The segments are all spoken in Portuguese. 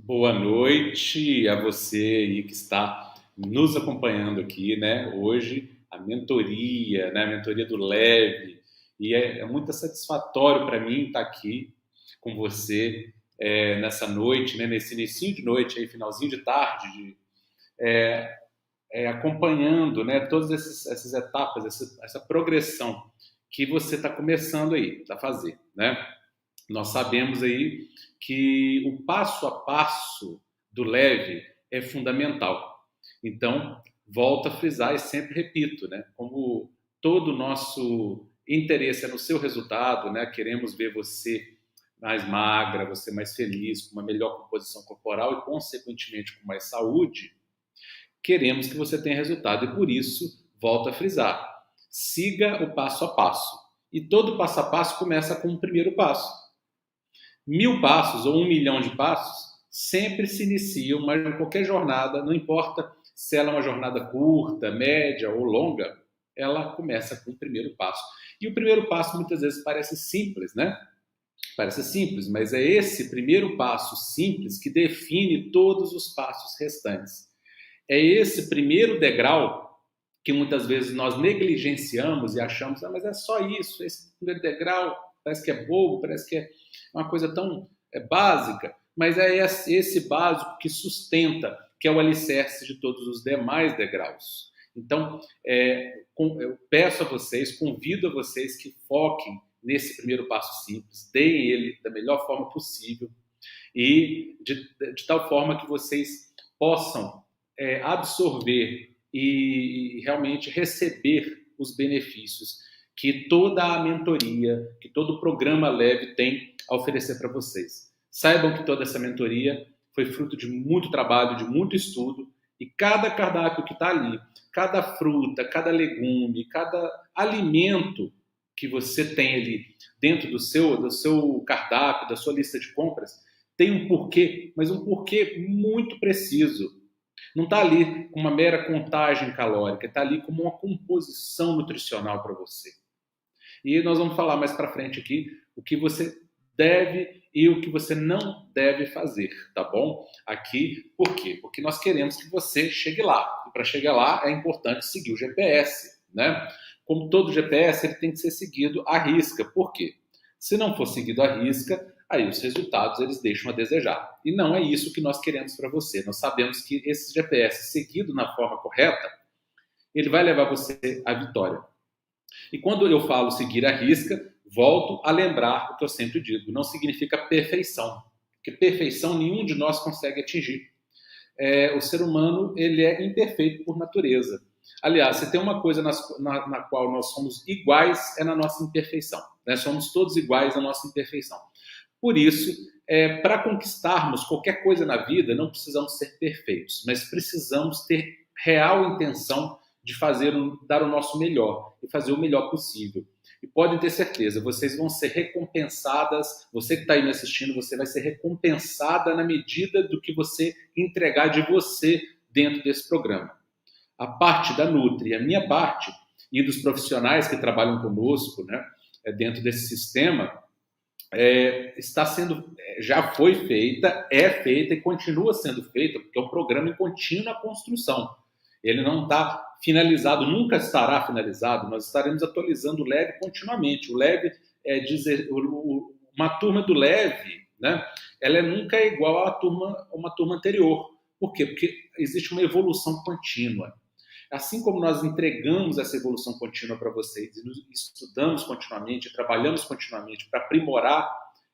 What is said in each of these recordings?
Boa noite a você aí que está nos acompanhando aqui, né? Hoje, a mentoria, né? A mentoria do Leve. E é muito satisfatório para mim estar aqui com você nessa noite, né? Nesse início de noite, aí, finalzinho de tarde, acompanhando, né? Todas essas etapas, essa progressão que você está começando aí a fazer, né? Nós sabemos aí que o passo a passo do leve é fundamental. Então, volto a frisar e sempre repito, né? Como todo o nosso interesse é no seu resultado, né? Queremos ver você mais magra, você mais feliz, com uma melhor composição corporal e, consequentemente, com mais saúde. Queremos que você tenha resultado e, por isso, volto a frisar. Siga o passo a passo. E todo passo a passo começa com o primeiro passo. 1.000 passos ou 1 milhão de passos sempre se iniciam, mas em qualquer jornada, não importa se ela é uma jornada curta, média ou longa, ela começa com o primeiro passo. E o primeiro passo muitas vezes parece simples, né? Parece simples, mas é esse primeiro passo simples que define todos os passos restantes. É esse primeiro degrau que muitas vezes nós negligenciamos e achamos, mas é só isso, esse primeiro degrau parece que é bobo, parece que é uma coisa tão básica, mas é esse básico que sustenta, que é o alicerce de todos os demais degraus. Então, eu peço a vocês, convido a vocês que foquem nesse primeiro passo simples, deem ele da melhor forma possível e de tal forma que vocês possam absorver e realmente receber os benefícios que toda a mentoria, que todo o programa Leve tem a oferecer para vocês. Saibam que toda essa mentoria foi fruto de muito trabalho, de muito estudo, e cada cardápio que está ali, cada fruta, cada legume, cada alimento que você tem ali dentro do seu cardápio, da sua lista de compras, tem um porquê, mas um porquê muito preciso. Não está ali com uma mera contagem calórica, está ali como uma composição nutricional para você. E nós vamos falar mais para frente aqui o que você deve e o que você não deve fazer, tá bom? Aqui, por quê? Porque nós queremos que você chegue lá. E para chegar lá é importante seguir o GPS, né? Como todo GPS, ele tem que ser seguido à risca. Por quê? Se não for seguido à risca, aí os resultados eles deixam a desejar. E não é isso que nós queremos para você. Nós sabemos que esse GPS seguido na forma correta, ele vai levar você à vitória. E quando eu falo seguir à risca, volto a lembrar o que eu sempre digo, não significa perfeição, porque perfeição nenhum de nós consegue atingir. O ser humano ele é imperfeito por natureza. Aliás, se tem uma coisa na qual nós somos iguais, é na nossa imperfeição. Né? Somos todos iguais na nossa imperfeição. Por isso, para conquistarmos qualquer coisa na vida, não precisamos ser perfeitos, mas precisamos ter real intenção de dar o nosso melhor e fazer o melhor possível. E podem ter certeza, vocês vão ser recompensadas, você que está aí me assistindo, você vai ser recompensada na medida do que você entregar de você dentro desse programa. A parte da Nutri, a minha parte, e dos profissionais que trabalham conosco, né, dentro desse sistema, já foi feita, é feita e continua sendo feita, porque é um programa em contínua construção. Ele não está finalizado, nunca estará finalizado, nós estaremos atualizando o Leve continuamente. O Leve uma turma do Leve, né, ela nunca é igual a uma turma anterior. Por quê? Porque existe uma evolução contínua. Assim como nós entregamos essa evolução contínua para vocês e nos estudamos continuamente, trabalhamos continuamente para aprimorar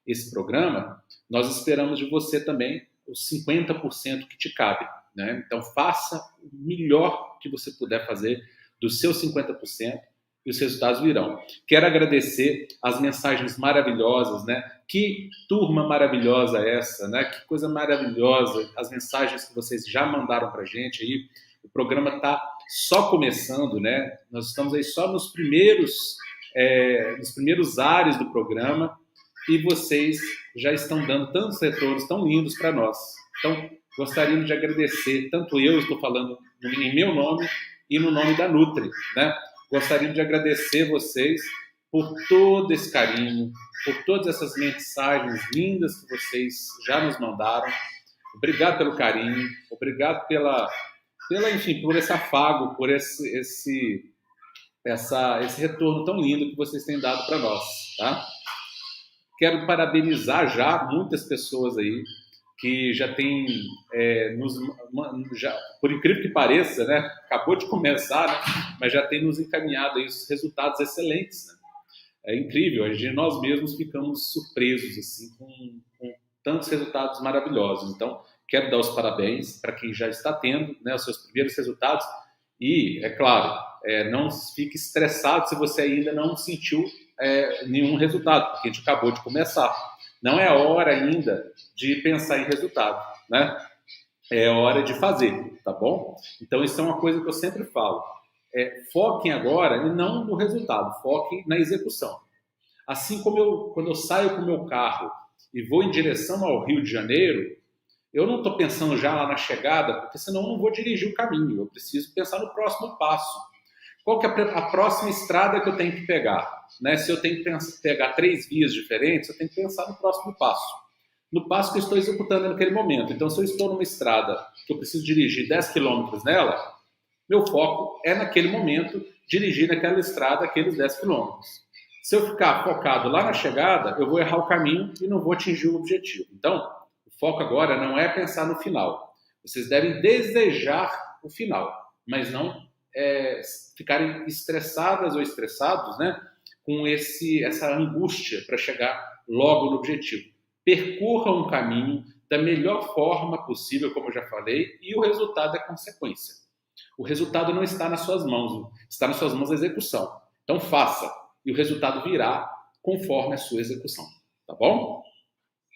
esse programa, nós esperamos de você também os 50% que te cabe. Né? Então, faça o melhor que você puder fazer dos seus 50% e os resultados virão. Quero agradecer as mensagens maravilhosas, né? Que turma maravilhosa essa, né? Que coisa maravilhosa, as mensagens que vocês já mandaram para a gente aí. O programa está só começando, né? Nós estamos aí só nos primeiros ares do programa e vocês já estão dando tantos retornos tão lindos para nós. Então, gostaríamos de agradecer, tanto eu estou falando em meu nome e no nome da Nutri, né? Gostaríamos de agradecer vocês por todo esse carinho, por todas essas mensagens lindas que vocês já nos mandaram. Obrigado pelo carinho, obrigado enfim, por esse afago, por esse retorno tão lindo que vocês têm dado para nós, tá? Quero parabenizar já muitas pessoas aí que já têm, por incrível que pareça, né? Acabou de começar, né? Mas já tem nos encaminhado aí os resultados excelentes, né? É incrível, nós mesmos ficamos surpresos assim com tantos resultados maravilhosos. Então, quero dar os parabéns para quem já está tendo, né, os seus primeiros resultados e, é claro, não fique estressado se você ainda não sentiu nenhum resultado, porque a gente acabou de começar. Não é hora ainda de pensar em resultado, né? É hora de fazer, tá bom? Então, isso é uma coisa que eu sempre falo. Foquem agora e não no resultado, foquem na execução. Assim como quando eu saio com o meu carro e vou em direção ao Rio de Janeiro, eu não estou pensando já lá na chegada, porque senão eu não vou dirigir o caminho. Eu preciso pensar no próximo passo. Qual que é a próxima estrada que eu tenho que pegar? Né? Se eu tenho que pegar 3 vias diferentes, eu tenho que pensar no próximo passo. No passo que eu estou executando naquele momento. Então, se eu estou numa estrada que eu preciso dirigir 10 quilômetros nela, meu foco é naquele momento dirigir naquela estrada aqueles 10 quilômetros. Se eu ficar focado lá na chegada, eu vou errar o caminho e não vou atingir o objetivo. Então, o foco agora não é pensar no final. Vocês devem desejar o final, mas não ficarem estressadas ou estressados, né, com essa angústia para chegar logo no objetivo. Percorra um caminho da melhor forma possível, como eu já falei, e o resultado é consequência. O resultado não está nas suas mãos, está nas suas mãos a execução. Então faça, e o resultado virá conforme a sua execução, tá bom?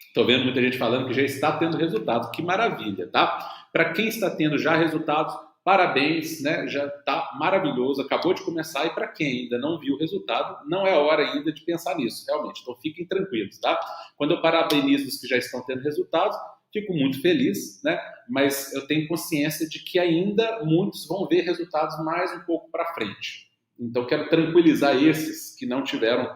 Estou vendo muita gente falando que já está tendo resultado, que maravilha, tá? Para quem está tendo já resultados, parabéns, né? Já está maravilhoso, acabou de começar, e para quem ainda não viu o resultado, não é hora ainda de pensar nisso, realmente, então fiquem tranquilos, tá? Quando eu parabenizo os que já estão tendo resultados, fico muito feliz, né? Mas eu tenho consciência de que ainda muitos vão ver resultados mais um pouco para frente. Então, quero tranquilizar esses que não tiveram,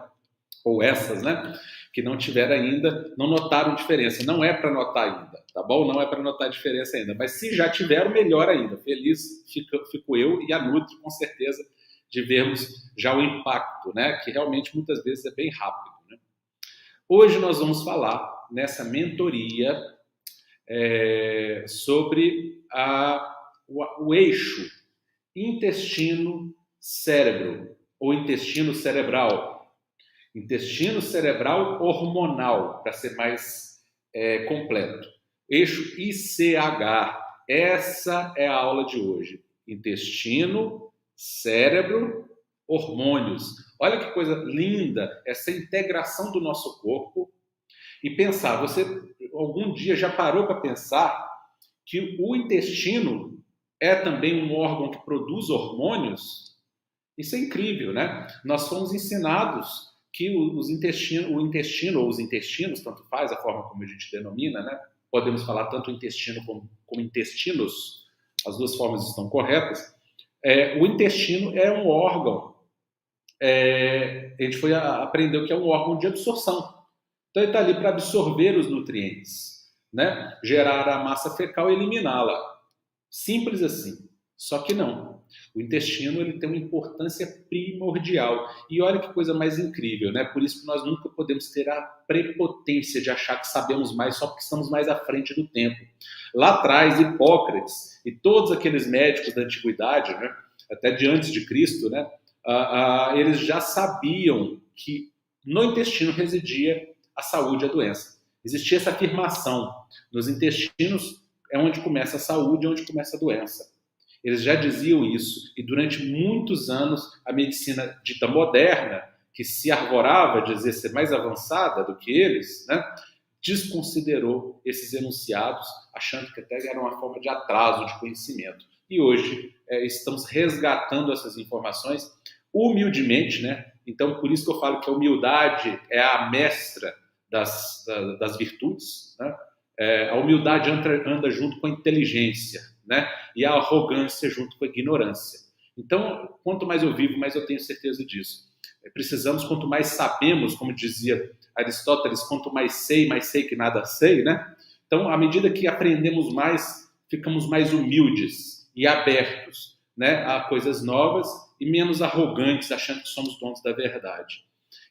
ou essas, né? Que não tiveram ainda, não notaram diferença. Não é para notar ainda, tá bom? Não é para notar diferença ainda. Mas se já tiveram, melhor ainda. Feliz fico eu e a Nutri, com certeza, de vermos já o impacto, né? Que realmente muitas vezes é bem rápido, né? Hoje nós vamos falar nessa mentoria sobre o eixo intestino-cérebro ou intestino cerebral. Intestino cerebral hormonal, para ser mais completo. Eixo ICH. Essa é a aula de hoje. Intestino, cérebro, hormônios. Olha que coisa linda essa integração do nosso corpo. E pensar, você algum dia já parou para pensar que o intestino é também um órgão que produz hormônios? Isso é incrível, né? Nós fomos ensinados que o intestino ou os intestinos, tanto faz a forma como a gente denomina, né? Podemos falar tanto intestino como intestinos, as duas formas estão corretas. O intestino é um órgão, a gente aprendeu que é um órgão de absorção. Então ele está ali para absorver os nutrientes, né? Gerar a massa fecal e eliminá-la. Simples assim. Só que não. O intestino ele tem uma importância primordial. E olha que coisa mais incrível, né? Por isso que nós nunca podemos ter a prepotência de achar que sabemos mais só porque estamos mais à frente do tempo. Lá atrás, Hipócrates e todos aqueles médicos da antiguidade, né? Até de antes de Cristo, né? Eles já sabiam que no intestino residia a saúde e a doença. Existia essa afirmação. Nos intestinos é onde começa a saúde e onde começa a doença. Eles já diziam isso, e durante muitos anos a medicina dita moderna, que se arvorava a dizer ser mais avançada do que eles, né, desconsiderou esses enunciados, achando que até era uma forma de atraso de conhecimento. E hoje estamos resgatando essas informações humildemente, né? Então, por isso que eu falo que a humildade é a mestra das virtudes, né? A humildade anda junto com a inteligência, né? E a arrogância junto com a ignorância. Então, quanto mais eu vivo, mais eu tenho certeza disso. Precisamos, quanto mais sabemos, como dizia Aristóteles, quanto mais sei que nada sei, né? Então, à medida que aprendemos mais, ficamos mais humildes e abertos, né, a coisas novas e menos arrogantes, achando que somos donos da verdade.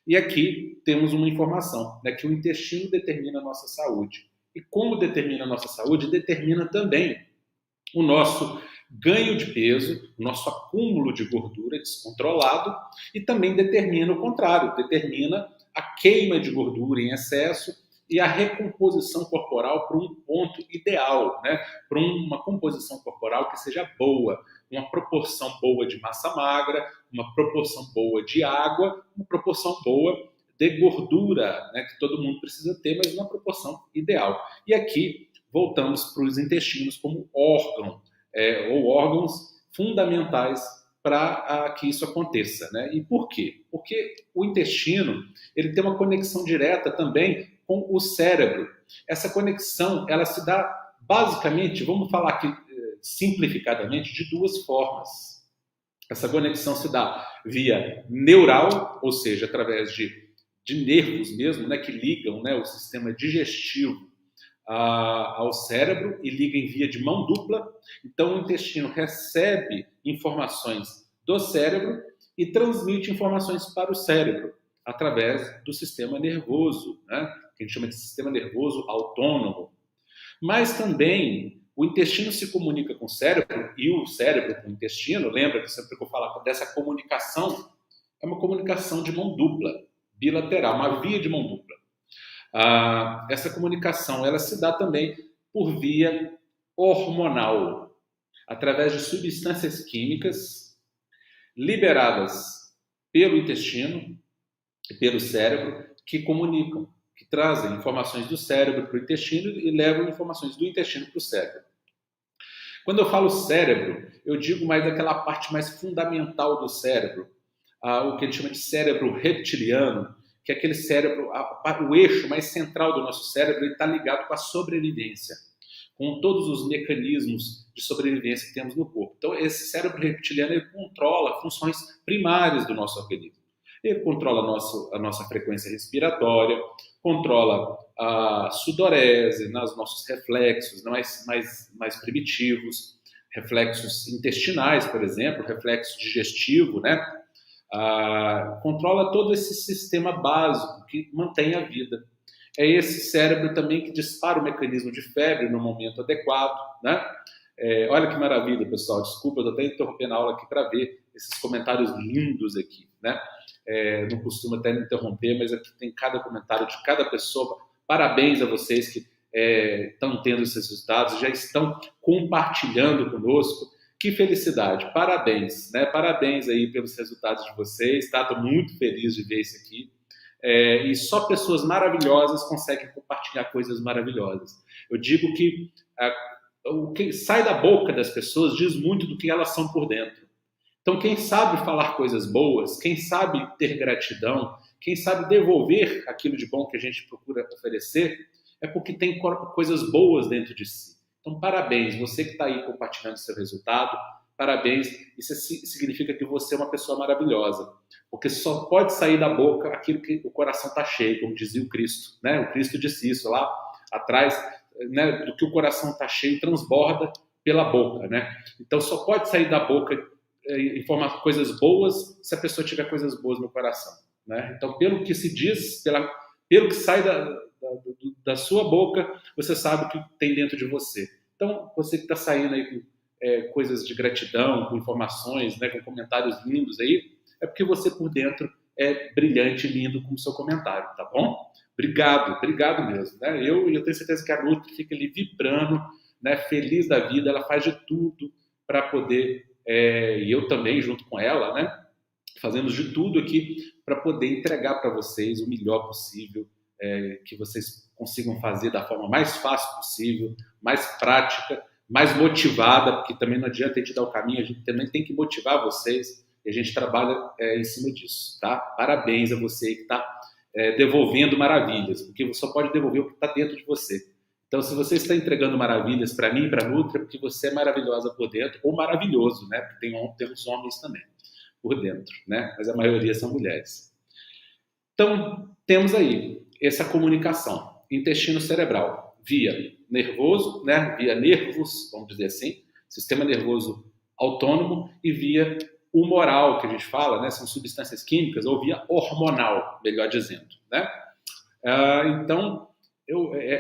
E aqui temos uma informação, né, que o intestino determina a nossa saúde. E como determina a nossa saúde, determina também o nosso ganho de peso, o nosso acúmulo de gordura descontrolado, e também determina o contrário, determina a queima de gordura em excesso e a recomposição corporal para um ponto ideal, né? Para uma composição corporal que seja boa, uma proporção boa de massa magra, uma proporção boa de água, uma proporção boa de gordura, né? Que todo mundo precisa ter, mas uma proporção ideal. E aqui voltamos para os intestinos como órgão, ou órgãos fundamentais para que isso aconteça, né? E por quê? Porque o intestino ele tem uma conexão direta também com o cérebro. Essa conexão ela se dá basicamente, vamos falar aqui simplificadamente, de duas formas. Essa conexão se dá via neural, ou seja, através de nervos mesmo, né, que ligam, né, o sistema digestivo ao cérebro e liga em via de mão dupla. Então, o intestino recebe informações do cérebro e transmite informações para o cérebro através do sistema nervoso, né? Que a gente chama de sistema nervoso autônomo. Mas também o intestino se comunica com o cérebro e o cérebro com o intestino. Lembra que sempre que eu falo dessa comunicação, é uma comunicação de mão dupla, bilateral, uma via de mão dupla. Essa comunicação ela se dá também por via hormonal, através de substâncias químicas liberadas pelo intestino e pelo cérebro que comunicam, que trazem informações do cérebro para o intestino e levam informações do intestino para o cérebro. Quando eu falo cérebro, eu digo mais daquela parte mais fundamental do cérebro, o que a gente chama de cérebro reptiliano, que é aquele cérebro, o eixo mais central do nosso cérebro está ligado com a sobrevivência, com todos os mecanismos de sobrevivência que temos no corpo. Então, esse cérebro reptiliano ele controla funções primárias do nosso organismo. Ele controla a nossa frequência respiratória, controla a sudorese, os nossos reflexos mais primitivos, reflexos intestinais, por exemplo, reflexo digestivo, né? Controla todo esse sistema básico que mantém a vida. É esse cérebro também que dispara o mecanismo de febre no momento adequado, né? Olha que maravilha, pessoal. Desculpa, eu estou até interrompendo a aula aqui para ver esses comentários lindos aqui, né? Não costumo até me interromper, mas aqui tem cada comentário de cada pessoa. Parabéns a vocês que estão tendo esses resultados, já estão compartilhando conosco. Que felicidade, parabéns, né? Parabéns aí pelos resultados de vocês, tá? Estou muito feliz de ver isso aqui. E só pessoas maravilhosas conseguem compartilhar coisas maravilhosas. Eu digo que o que sai da boca das pessoas diz muito do que elas são por dentro. Então, quem sabe falar coisas boas, quem sabe ter gratidão, quem sabe devolver aquilo de bom que a gente procura oferecer, é porque tem coisas boas dentro de si. Então, parabéns, você que está aí compartilhando seu resultado, parabéns, isso significa que você é uma pessoa maravilhosa, porque só pode sair da boca aquilo que o coração está cheio, como dizia o Cristo, né? O Cristo disse isso lá atrás, né? Do que o coração está cheio, transborda pela boca, né? Então, só pode sair da boca informar coisas boas se a pessoa tiver coisas boas no coração, né? Então, pelo que se diz, pelo que sai da sua boca, você sabe o que tem dentro de você. Então, você que está saindo aí com coisas de gratidão, com informações, né, com comentários lindos aí, é porque você por dentro é brilhante e lindo com o seu comentário, tá bom? Obrigado mesmo, né? Eu tenho certeza que a Nutri fica ali vibrando, né, feliz da vida, ela faz de tudo para poder, e eu também junto com ela, né, fazemos de tudo aqui para poder entregar para vocês o melhor possível, que vocês consigam fazer da forma mais fácil possível, mais prática, mais motivada, porque também não adianta a gente dar o caminho, a gente também tem que motivar vocês e a gente trabalha em cima disso, tá? Parabéns a você que está devolvendo maravilhas, porque você só pode devolver o que está dentro de você. Então, se você está entregando maravilhas para mim e para a Nutri, é porque você é maravilhosa por dentro, ou maravilhoso, né? Porque temos homens também por dentro, né? Mas a maioria são mulheres. Então, temos aí essa comunicação, intestino cerebral, via nervoso, né, via nervos, vamos dizer assim, sistema nervoso autônomo, e via humoral, que a gente fala, né, são substâncias químicas, ou via hormonal, melhor dizendo, né? Então,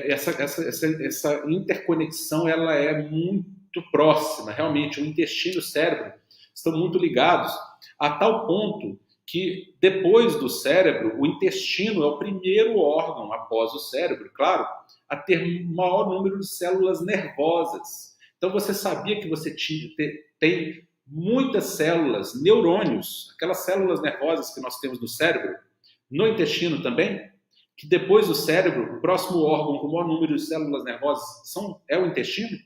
essa interconexão ela é muito próxima, realmente, o intestino e o cérebro estão muito ligados, a tal ponto que depois do cérebro, o intestino é o primeiro órgão, após o cérebro, claro, a ter maior número de células nervosas. Então, você sabia que você tem muitas células, neurônios, aquelas células nervosas que nós temos no cérebro, no intestino também? Que depois do cérebro, o próximo órgão com o maior número de células nervosas é o intestino?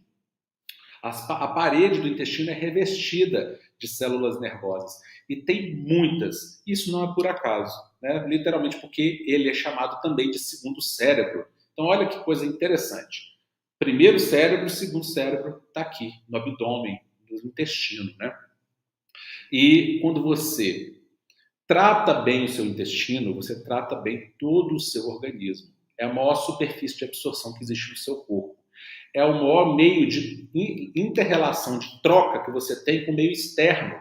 A parede do intestino é revestida de células nervosas. E tem muitas. Isso não é por acaso, né? Literalmente porque ele é chamado também de segundo cérebro. Então, olha que coisa interessante. Primeiro cérebro, segundo cérebro está aqui, no abdômen, no intestino, né? E quando você trata bem o seu intestino, você trata bem todo o seu organismo. É a maior superfície de absorção que existe no seu corpo. É o maior meio de inter-relação, de troca que você tem com o meio externo.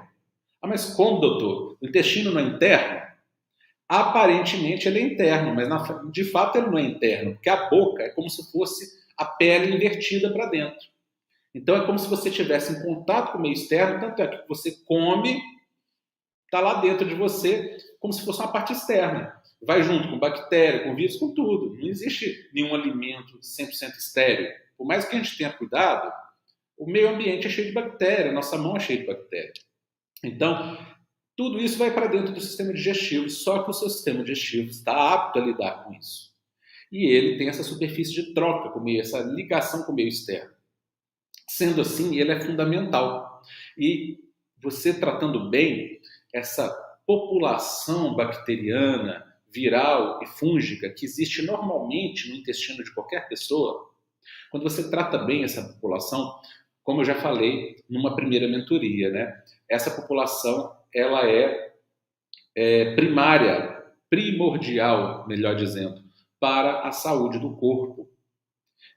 Ah, mas como, doutor? O intestino não é interno? Aparentemente ele é interno, mas de fato ele não é interno, porque a boca é como se fosse a pele invertida para dentro. Então é como se você estivesse em contato com o meio externo, tanto é que você come, está lá dentro de você, como se fosse uma parte externa. Vai junto com bactéria, com vírus, com tudo. Não existe nenhum alimento 100% estéril. Por mais que a gente tenha cuidado, o meio ambiente é cheio de bactéria, nossa mão é cheia de bactéria. Então, tudo isso vai para dentro do sistema digestivo, só que o seu sistema digestivo está apto a lidar com isso. E ele tem essa superfície de troca com o meio, essa ligação com o meio externo. Sendo assim, ele é fundamental. E você tratando bem essa população bacteriana, viral e fúngica que existe normalmente no intestino de qualquer pessoa, quando você trata bem essa população, como eu já falei numa primeira mentoria, né? Essa população ela é primária, primordial, melhor dizendo, para a saúde do corpo.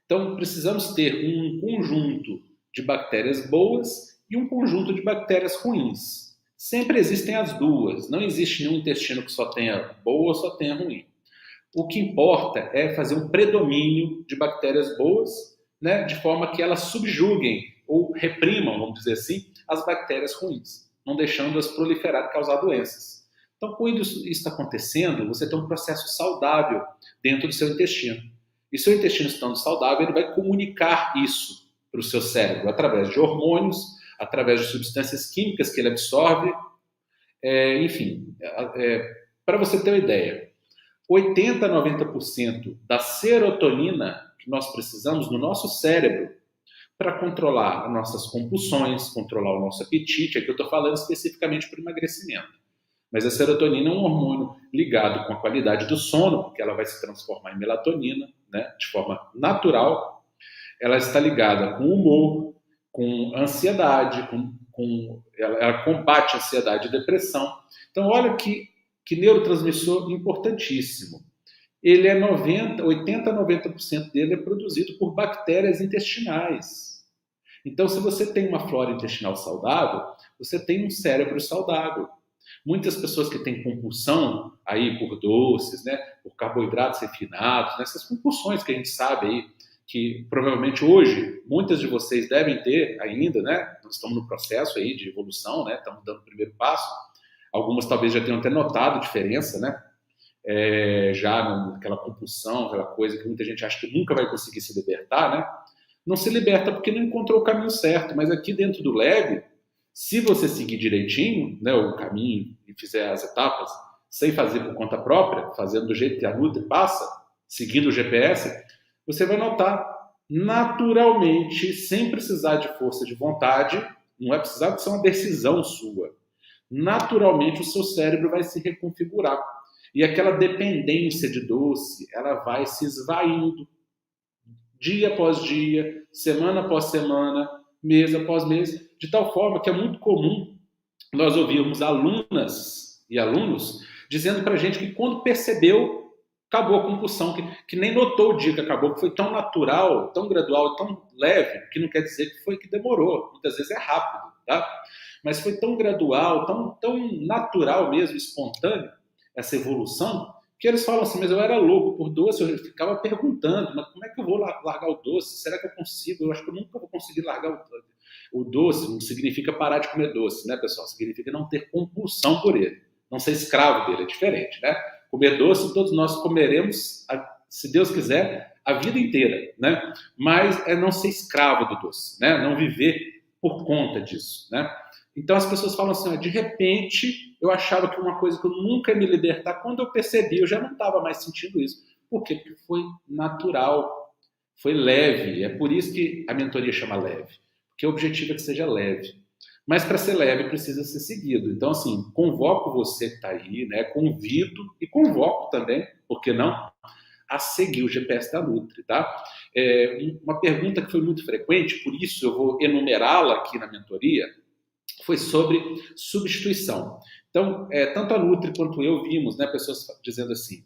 Então, precisamos ter um conjunto de bactérias boas e um conjunto de bactérias ruins. Sempre existem as duas, não existe nenhum intestino que só tenha boa ou só tenha ruim. O que importa é fazer um predomínio de bactérias boas, né, de forma que elas subjuguem ou reprimam, vamos dizer assim, as bactérias ruins, não deixando-as proliferar e causar doenças. Então, quando isso está acontecendo, você tem um processo saudável dentro do seu intestino. E seu intestino estando saudável, ele vai comunicar isso para o seu cérebro através de hormônios, através de substâncias químicas que ele absorve, enfim, para você ter uma ideia, 80% a 90% da serotonina que nós precisamos no nosso cérebro para controlar as nossas compulsões, controlar o nosso apetite, aqui eu estou falando especificamente para o emagrecimento. Mas a serotonina é um hormônio ligado com a qualidade do sono, porque ela vai se transformar em melatonina, né, de forma natural. Ela está ligada com o humor, com ansiedade, ela combate a ansiedade e depressão. Então, olha que neurotransmissor importantíssimo. Ele é 80% a 90% dele é produzido por bactérias intestinais. Então, se você tem uma flora intestinal saudável, você tem um cérebro saudável. Muitas pessoas que têm compulsão aí por doces, né, por carboidratos refinados, nessas compulsões que a gente sabe aí, que provavelmente hoje muitas de vocês devem ter ainda, né? Nós estamos no processo aí de evolução, né? Estamos dando o primeiro passo. Algumas talvez já tenham até notado a diferença, né? Já naquela compulsão, aquela coisa que muita gente acha que nunca vai conseguir se libertar, né? Não se liberta porque não encontrou o caminho certo, mas aqui dentro do leve, se você seguir direitinho, né, o caminho e fizer as etapas, sem fazer por conta própria, fazendo do jeito que a Nutri passa, seguindo o GPS, você vai notar naturalmente, sem precisar de força de vontade, não é precisar de ser uma decisão sua, naturalmente o seu cérebro vai se reconfigurar. E aquela dependência de doce, ela vai se esvaindo, dia após dia, semana após semana, mês após mês, de tal forma que é muito comum nós ouvirmos alunas e alunos dizendo para a gente que quando percebeu, acabou a compulsão, que nem notou o dia que acabou, que foi tão natural, tão gradual, tão leve, que não quer dizer que foi que demorou, muitas vezes é rápido, tá? Mas foi tão gradual, tão natural mesmo, espontâneo, essa evolução, que eles falam assim, mas eu era louco por doce, eu ficava perguntando, mas como é que eu vou largar o doce? Será que eu consigo? Eu acho que eu nunca vou conseguir largar o doce. Não significa parar de comer doce, né, pessoal? Significa não ter compulsão por ele, não ser escravo dele, é diferente, né? Comer doce, todos nós comeremos, se Deus quiser, a vida inteira, né? Mas é não ser escravo do doce, né? Não viver por conta disso, né? Então as pessoas falam assim, de repente eu achava que uma coisa que eu nunca ia me libertar, quando eu percebi, eu já não estava mais sentindo isso. Por quê? Porque foi natural, foi leve. É por isso que a mentoria chama leve, porque o objetivo é que seja leve. Mas para ser leve precisa ser seguido. Então, assim, convoco você que está aí, né? Convido e convoco também, por que não, a seguir o GPS da Nutri, tá? Uma pergunta que foi muito frequente, por isso eu vou enumerá-la aqui na mentoria, foi sobre substituição. Então, tanto a Nutri quanto eu vimos, né, pessoas dizendo assim,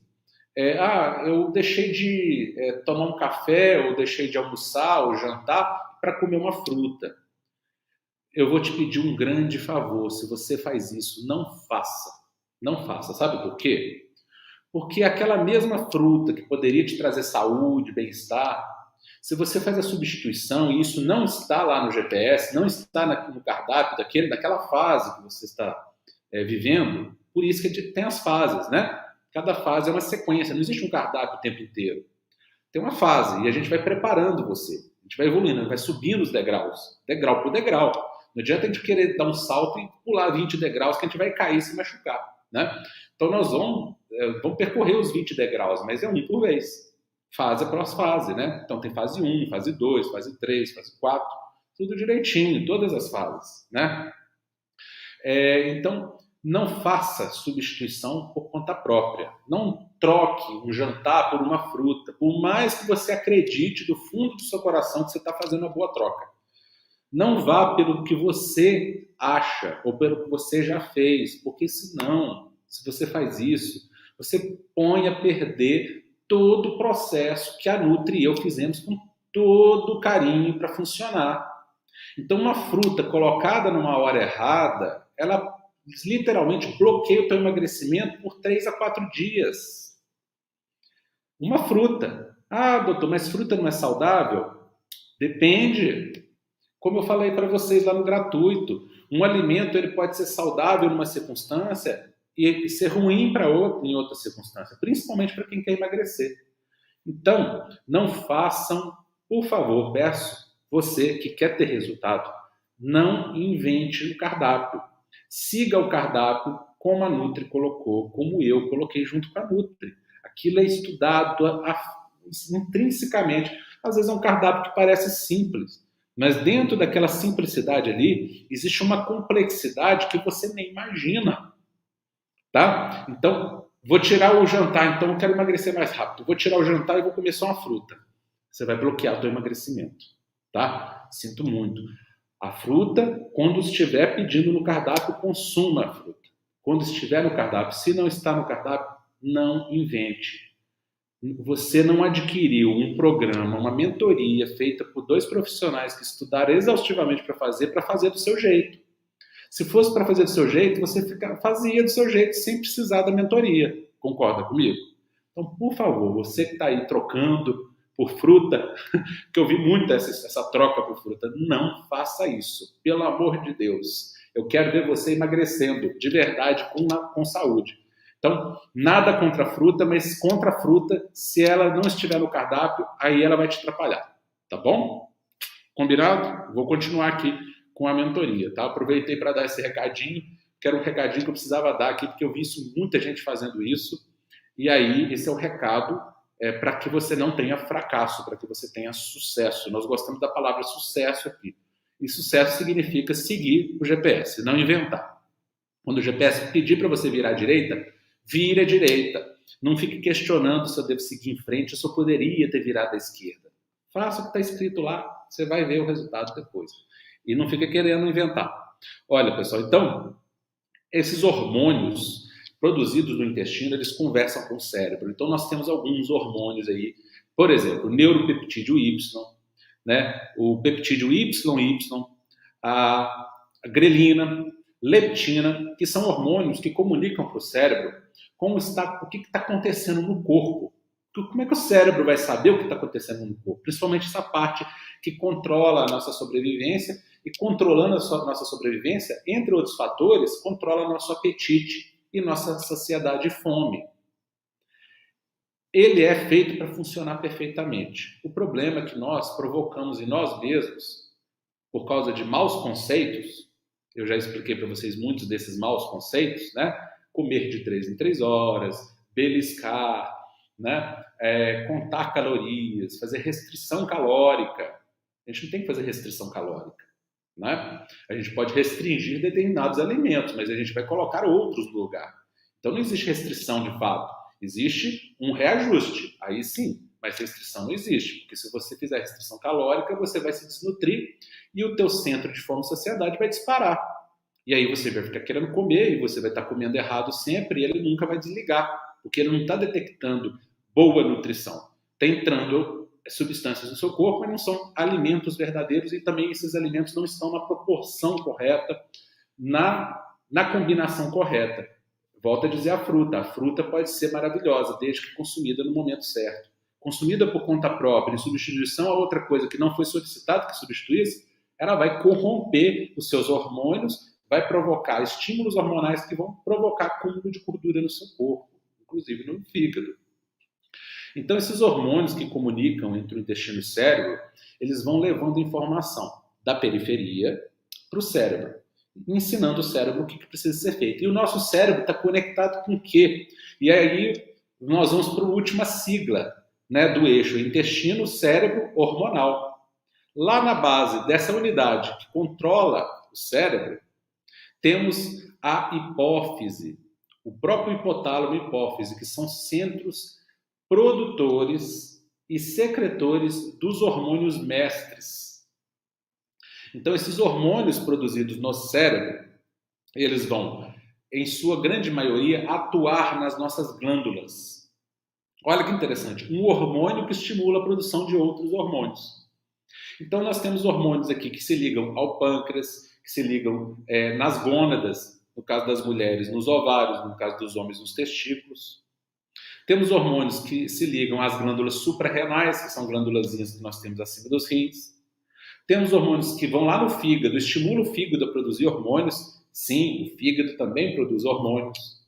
eu deixei de tomar um café, ou deixei de almoçar ou jantar para comer uma fruta. Eu vou te pedir um grande favor, se você faz isso, não faça. Não faça. Sabe por quê? Porque aquela mesma fruta que poderia te trazer saúde, bem-estar, se você faz a substituição e isso não está lá no GPS, não está no cardápio daquela fase que você está vivendo, por isso que tem as fases, né? Cada fase é uma sequência, não existe um cardápio o tempo inteiro. Tem uma fase e a gente vai preparando você, a gente vai evoluindo, vai subindo os degraus, degrau por degrau. Não adianta a gente querer dar um salto e pular 20 degraus que a gente vai cair e se machucar, né? Então nós vamos percorrer os 20 degraus, mas é um por vez. Fase após fase, né? Então tem fase 1, fase 2, fase 3, fase 4, tudo direitinho, todas as fases, né? Então, não faça substituição por conta própria. Não troque um jantar por uma fruta, por mais que você acredite do fundo do seu coração que você está fazendo uma boa troca. Não vá pelo que você acha ou pelo que você já fez, porque senão, se você faz isso, você põe a perder todo o processo que a Nutri e eu fizemos com todo carinho para funcionar. Então, uma fruta colocada numa hora errada, ela literalmente bloqueia o teu emagrecimento por 3 a 4 dias. Uma fruta. Ah, doutor, mas fruta não é saudável? Depende. Como eu falei para vocês lá no gratuito, um alimento ele pode ser saudável numa circunstância e ser ruim para outro em outra circunstância, principalmente para quem quer emagrecer. Então, não façam, por favor, peço, você que quer ter resultado, não invente o cardápio. Siga o cardápio como a Nutri colocou, como eu coloquei junto com a Nutri. Aquilo é estudado intrinsecamente. Às vezes é um cardápio que parece simples, mas dentro daquela simplicidade ali, existe uma complexidade que você nem imagina. Tá? Então, vou tirar o jantar, então eu quero emagrecer mais rápido. Vou tirar o jantar e vou comer só uma fruta. Você vai bloquear o teu emagrecimento. Tá? Sinto muito. A fruta, quando estiver pedindo no cardápio, consuma a fruta. Quando estiver no cardápio, se não está no cardápio, não invente. Você não adquiriu um programa, uma mentoria feita por 2 profissionais que estudaram exaustivamente para fazer do seu jeito. Se fosse para fazer do seu jeito, você fazia do seu jeito sem precisar da mentoria. Concorda comigo? Então, por favor, você que está aí trocando por fruta, que eu vi muito essa troca por fruta, não faça isso. Pelo amor de Deus. Eu quero ver você emagrecendo de verdade, com saúde. Então, nada contra a fruta, mas contra a fruta, se ela não estiver no cardápio, aí ela vai te atrapalhar. Tá bom? Combinado? Vou continuar aqui com a mentoria, tá? Aproveitei para dar esse recadinho, que era um recadinho que eu precisava dar aqui, porque eu vi muita gente fazendo isso, e aí esse é o recado para que você não tenha fracasso, para que você tenha sucesso. Nós gostamos da palavra sucesso aqui, e sucesso significa seguir o GPS, não inventar. Quando o GPS pedir para você virar à direita, vire à direita. Não fique questionando se eu devo seguir em frente ou se eu poderia ter virado à esquerda. Faça o que está escrito lá, você vai ver o resultado depois. E não fica querendo inventar. Olha, pessoal, então, esses hormônios produzidos no intestino, eles conversam com o cérebro. Então, nós temos alguns hormônios aí, por exemplo, o neuropeptídeo Y, né? O peptídeo YY, a grelina, leptina, que são hormônios que comunicam para o cérebro o que está acontecendo no corpo. Como é que o cérebro vai saber o que está acontecendo no corpo? Principalmente essa parte que controla a nossa sobrevivência, e controlando a nossa sobrevivência, entre outros fatores, controla nosso apetite e nossa saciedade e fome. Ele é feito para funcionar perfeitamente. O problema é que nós provocamos em nós mesmos, por causa de maus conceitos, eu já expliquei para vocês muitos desses maus conceitos, né? Comer de 3 em 3 horas, beliscar, né? Contar calorias, fazer restrição calórica. A gente não tem que fazer restrição calórica, né? A gente pode restringir determinados alimentos, mas a gente vai colocar outros no lugar. Então não existe restrição de fato, existe um reajuste, aí sim, mas restrição não existe, porque se você fizer restrição calórica, você vai se desnutrir e o teu centro de fome e saciedade vai disparar. E aí você vai ficar querendo comer e você vai estar comendo errado sempre e ele nunca vai desligar, porque ele não está detectando boa nutrição. Está entrando substâncias no seu corpo, mas não são alimentos verdadeiros e também esses alimentos não estão na proporção correta, na combinação correta. Volto a dizer a fruta pode ser maravilhosa, desde que consumida no momento certo. Consumida por conta própria, em substituição a outra coisa que não foi solicitado que substituísse, ela vai corromper os seus hormônios, vai provocar estímulos hormonais que vão provocar acúmulo de gordura no seu corpo, inclusive no fígado. Então, esses hormônios que comunicam entre o intestino e o cérebro, eles vão levando informação da periferia para o cérebro, ensinando o cérebro o que precisa ser feito. E o nosso cérebro está conectado com o quê? E aí nós vamos para a última sigla, né, do eixo intestino, cérebro, hormonal. Lá na base dessa unidade que controla o cérebro, temos a hipófise, o próprio hipotálamo e hipófise, que são centros produtores e secretores dos hormônios mestres. Então, esses hormônios produzidos no cérebro, eles vão, em sua grande maioria, atuar nas nossas glândulas. Olha que interessante, um hormônio que estimula a produção de outros hormônios. Então, nós temos hormônios aqui que se ligam ao pâncreas, que se ligam nas gônadas, no caso das mulheres, nos ovários, no caso dos homens, nos testículos. Temos hormônios que se ligam às glândulas suprarrenais, que são glândulazinhas que nós temos acima dos rins. Temos hormônios que vão lá no fígado, estimulam o fígado a produzir hormônios. Sim, o fígado também produz hormônios.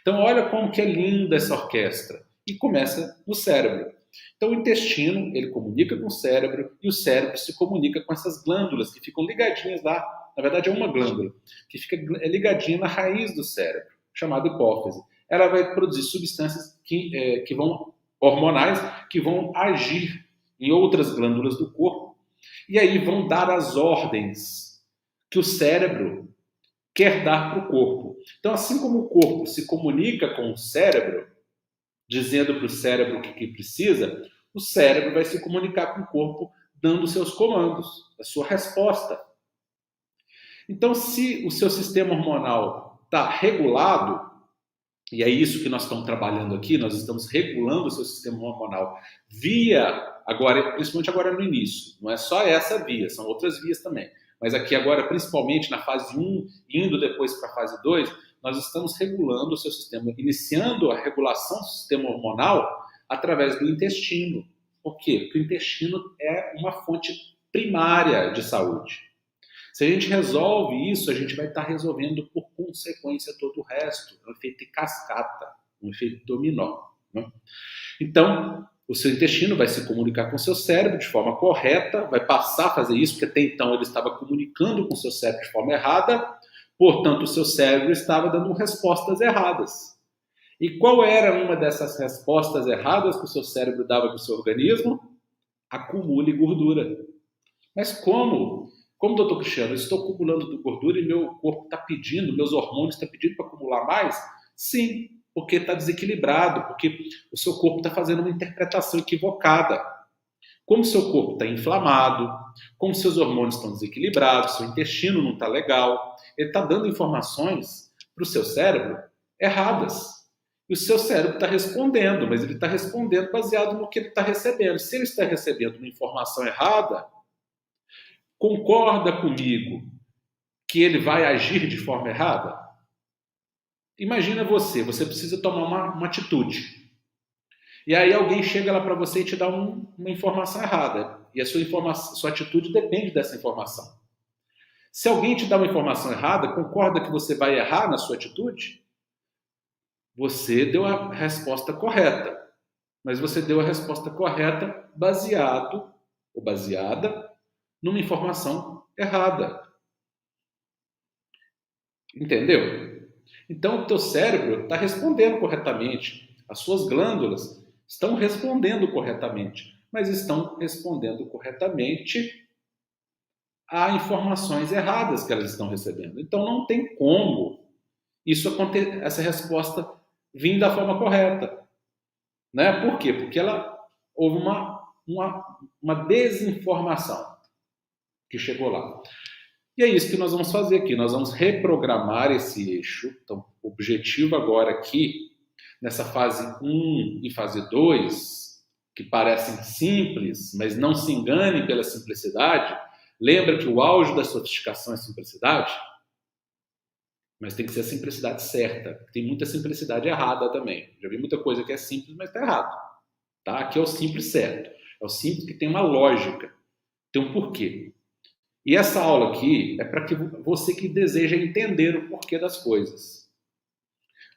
Então, olha como que é linda essa orquestra. E começa no cérebro. Então, o intestino, ele comunica com o cérebro e o cérebro se comunica com essas glândulas que ficam ligadinhas lá. Na verdade, é uma glândula que fica ligadinha na raiz do cérebro, chamada hipófise. Ela vai produzir substâncias que vão, hormonais, que vão agir em outras glândulas do corpo e aí vão dar as ordens que o cérebro quer dar para o corpo. Então, assim como o corpo se comunica com o cérebro, dizendo para o cérebro o que precisa, o cérebro vai se comunicar com o corpo dando seus comandos, a sua resposta. Então, se o seu sistema hormonal está regulado, e é isso que nós estamos trabalhando aqui, nós estamos regulando o seu sistema hormonal principalmente agora no início, não é só essa via, são outras vias também, mas aqui agora, principalmente na fase 1, indo depois para a fase 2, nós estamos regulando o seu sistema, iniciando a regulação do sistema hormonal através do intestino. Por quê? Porque o intestino é uma fonte primária de saúde. Se a gente resolve isso, a gente vai estar resolvendo por consequência todo o resto. É um efeito de cascata, um efeito dominó. Né? Então, o seu intestino vai se comunicar com o seu cérebro de forma correta, vai passar a fazer isso, porque até então ele estava comunicando com o seu cérebro de forma errada, portanto, o seu cérebro estava dando respostas erradas. E qual era uma dessas respostas erradas que o seu cérebro dava para o seu organismo? Acumule gordura. Mas como? Como, doutor Cristiano, eu estou acumulando gordura e meu corpo está pedindo, meus hormônios estão pedindo para acumular mais? Sim, porque está desequilibrado, porque o seu corpo está fazendo uma interpretação equivocada. Como o seu corpo está inflamado, como seus hormônios estão desequilibrados, seu intestino não está legal, ele está dando informações para o seu cérebro erradas. E o seu cérebro está respondendo, mas ele está respondendo baseado no que ele está recebendo. Se ele está recebendo uma informação errada, concorda comigo que ele vai agir de forma errada? Imagina você precisa tomar uma atitude. E aí alguém chega lá para você e te dá uma informação errada. E a sua atitude depende dessa informação. Se alguém te dá uma informação errada, concorda que você vai errar na sua atitude? Você deu a resposta correta. Mas você deu a resposta correta baseado ou baseada numa informação errada. Entendeu? Então, o teu cérebro está respondendo corretamente. As suas glândulas estão respondendo corretamente, mas estão respondendo corretamente a informações erradas que elas estão recebendo. Então, não tem como essa resposta vir da forma correta. Né? Por quê? Porque houve uma desinformação que chegou lá. E é isso que nós vamos fazer aqui. Nós vamos reprogramar esse eixo. Então, o objetivo agora aqui, nessa fase 1 e fase 2, que parecem simples, mas não se engane pela simplicidade. Lembra que o auge da sofisticação é simplicidade? Mas tem que ser a simplicidade certa. Tem muita simplicidade errada também. Já vi muita coisa que é simples, mas está errado. Tá? Aqui é o simples certo. É o simples que tem uma lógica, tem um porquê. E essa aula aqui é para que você que deseja entender o porquê das coisas.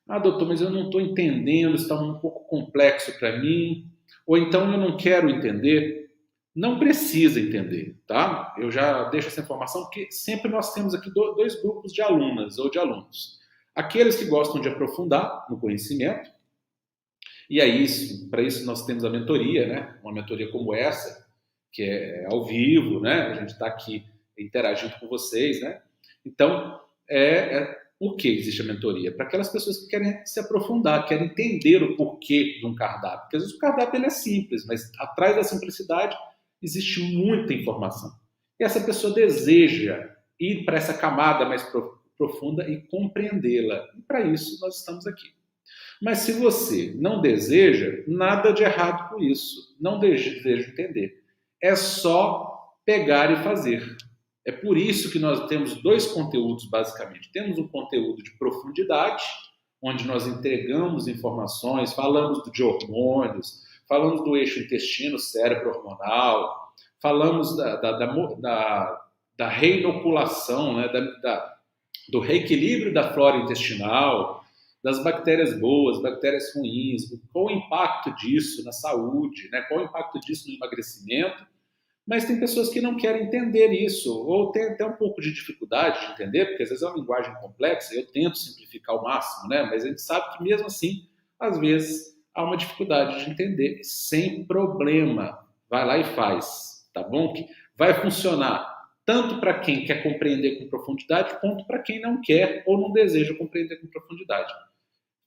Ah, doutor, mas eu não estou entendendo, está um pouco complexo para mim. Ou então eu não quero entender. Não precisa entender, tá? Eu já deixo essa informação porque sempre nós temos aqui dois grupos de alunas ou de alunos. Aqueles que gostam de aprofundar no conhecimento. E aí, para isso nós temos a mentoria, né? Uma mentoria como essa, que é ao vivo, né? A gente está aqui interagindo com vocês, né? Então, por que existe a mentoria? Para aquelas pessoas que querem se aprofundar, querem entender o porquê de um cardápio. Porque às vezes o cardápio ele é simples, mas atrás da simplicidade existe muita informação. E essa pessoa deseja ir para essa camada mais profunda e compreendê-la. E para isso nós estamos aqui. Mas se você não deseja, nada de errado com isso. Não deseja entender. É só pegar e fazer. É por isso que nós temos dois conteúdos, basicamente. Temos um conteúdo de profundidade, onde nós entregamos informações, falamos de hormônios, falamos do eixo intestino-cérebro hormonal, falamos da reinoculação, né, do reequilíbrio da flora intestinal, das bactérias boas, bactérias ruins, qual o impacto disso na saúde, né, qual o impacto disso no emagrecimento. Mas tem pessoas que não querem entender isso, ou tem até um pouco de dificuldade de entender, porque às vezes é uma linguagem complexa, eu tento simplificar ao máximo, né? Mas a gente sabe que mesmo assim, às vezes, há uma dificuldade de entender. Sem problema, vai lá e faz, tá bom? Que vai funcionar tanto para quem quer compreender com profundidade, quanto para quem não quer ou não deseja compreender com profundidade.